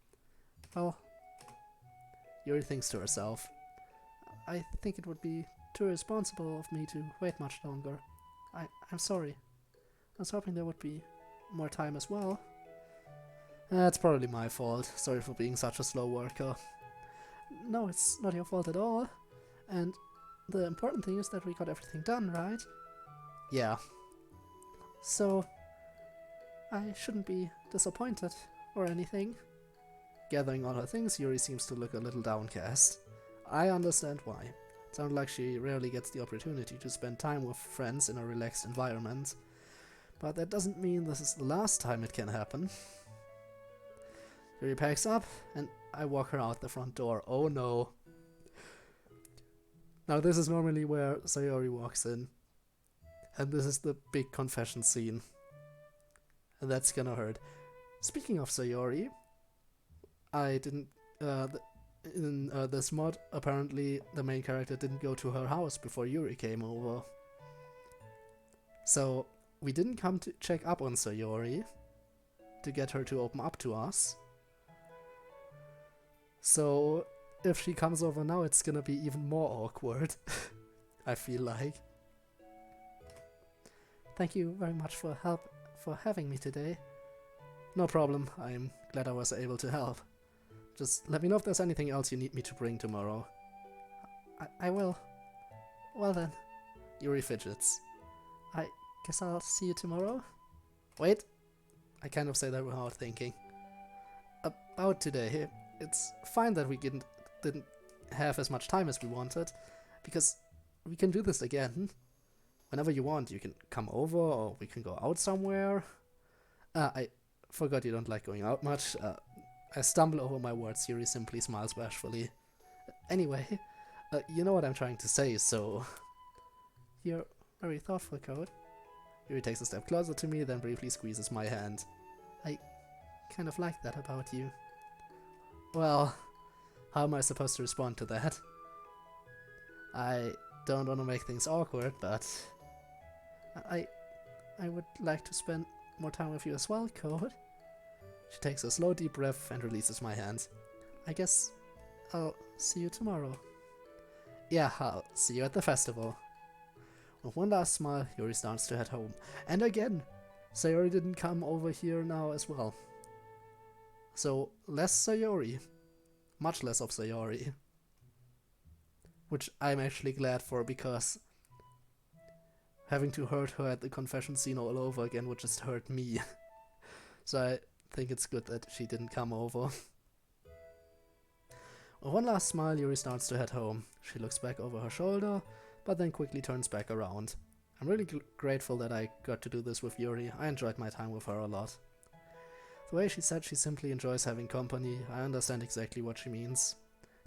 Well, Yuri thinks to herself. I think it would be too irresponsible of me to wait much longer. I'm sorry. I was hoping there would be more time as well. That's probably my fault. Sorry for being such a slow worker. No, it's not your fault at all. And the important thing is that we got everything done, right? Yeah. So, I shouldn't be disappointed or anything. Gathering all her things, Yuri seems to look a little downcast. I understand why. It sounds like she rarely gets the opportunity to spend time with friends in a relaxed environment. But that doesn't mean this is the last time it can happen. Yuri packs up, and I walk her out the front door. Oh no. Now this is normally where Sayori walks in. And this is the big confession scene. And that's gonna hurt. Speaking of Sayori, I didn't... in this mod, apparently the main character didn't go to her house before Yuri came over. So, we didn't come to check up on Sayori to get her to open up to us. So, if she comes over now, it's gonna be even more awkward. I feel like. Thank you very much for having me today. No problem, I'm glad I was able to help. Just let me know if there's anything else you need me to bring tomorrow. I will. Well then. Yuri fidgets. I guess I'll see you tomorrow? Wait. I kind of say that without thinking. About today. It's fine that we didn't have as much time as we wanted, because we can do this again. Whenever you want, you can come over, or we can go out somewhere. I forgot you don't like going out much. I stumble over my words. Yuri simply smiles bashfully. Anyway, you know what I'm trying to say, so... You're very thoughtful, Code. Yuri takes a step closer to me, then briefly squeezes my hand. I kind of like that about you. Well, how am I supposed to respond to that? I don't want to make things awkward, but... I would like to spend more time with you as well, Code. She takes a slow deep breath and releases my hand. I guess I'll see you tomorrow. Yeah, I'll see you at the festival. With one last smile, Yuri starts to head home. And again, Sayori didn't come over here now as well. So, less Sayori. Much less of Sayori. Which I'm actually glad for, because having to hurt her at the confession scene all over again would just hurt me. So I think it's good that she didn't come over. With one last smile, Yuri starts to head home. She looks back over her shoulder, but then quickly turns back around. I'm really grateful that I got to do this with Yuri. I enjoyed my time with her a lot. The way she said she simply enjoys having company, I understand exactly what she means.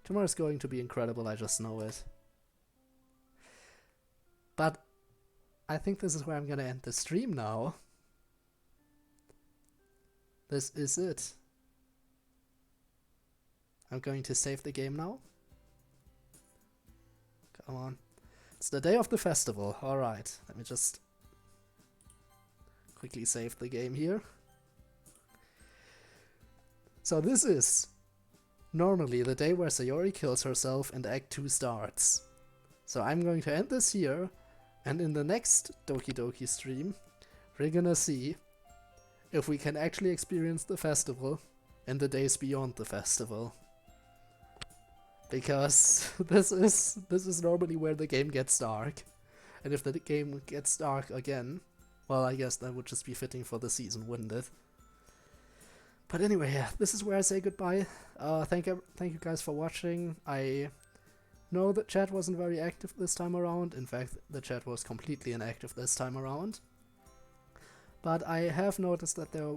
Tomorrow's going to be incredible, I just know it. But I think this is where I'm gonna end the stream now. This is it. I'm going to save the game now. Come on. It's the day of the festival. Alright, let me just quickly save the game here. So this is normally the day where Sayori kills herself and Act 2 starts. So I'm going to end this here, and in the next Doki Doki stream, we're gonna see if we can actually experience the festival in the days beyond the festival. Because this is normally where the game gets dark. And if the game gets dark again, well, I guess that would just be fitting for the season, wouldn't it? But anyway, yeah, this is where I say goodbye. Thank you guys for watching. I know that chat wasn't very active this time around. In fact, the chat was completely inactive this time around. But I have noticed that there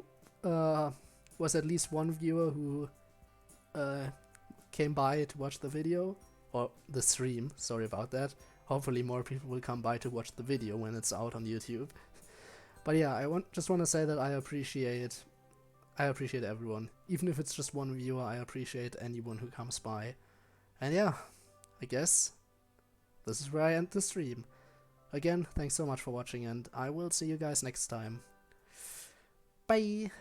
was at least one viewer who came by to watch the video, or the stream, sorry about that. Hopefully more people will come by to watch the video when it's out on YouTube. But yeah, I just want to say that I appreciate everyone. Even if it's just one viewer, I appreciate anyone who comes by. And yeah, I guess this is where I end the stream. Again, thanks so much for watching, and I will see you guys next time. Bye!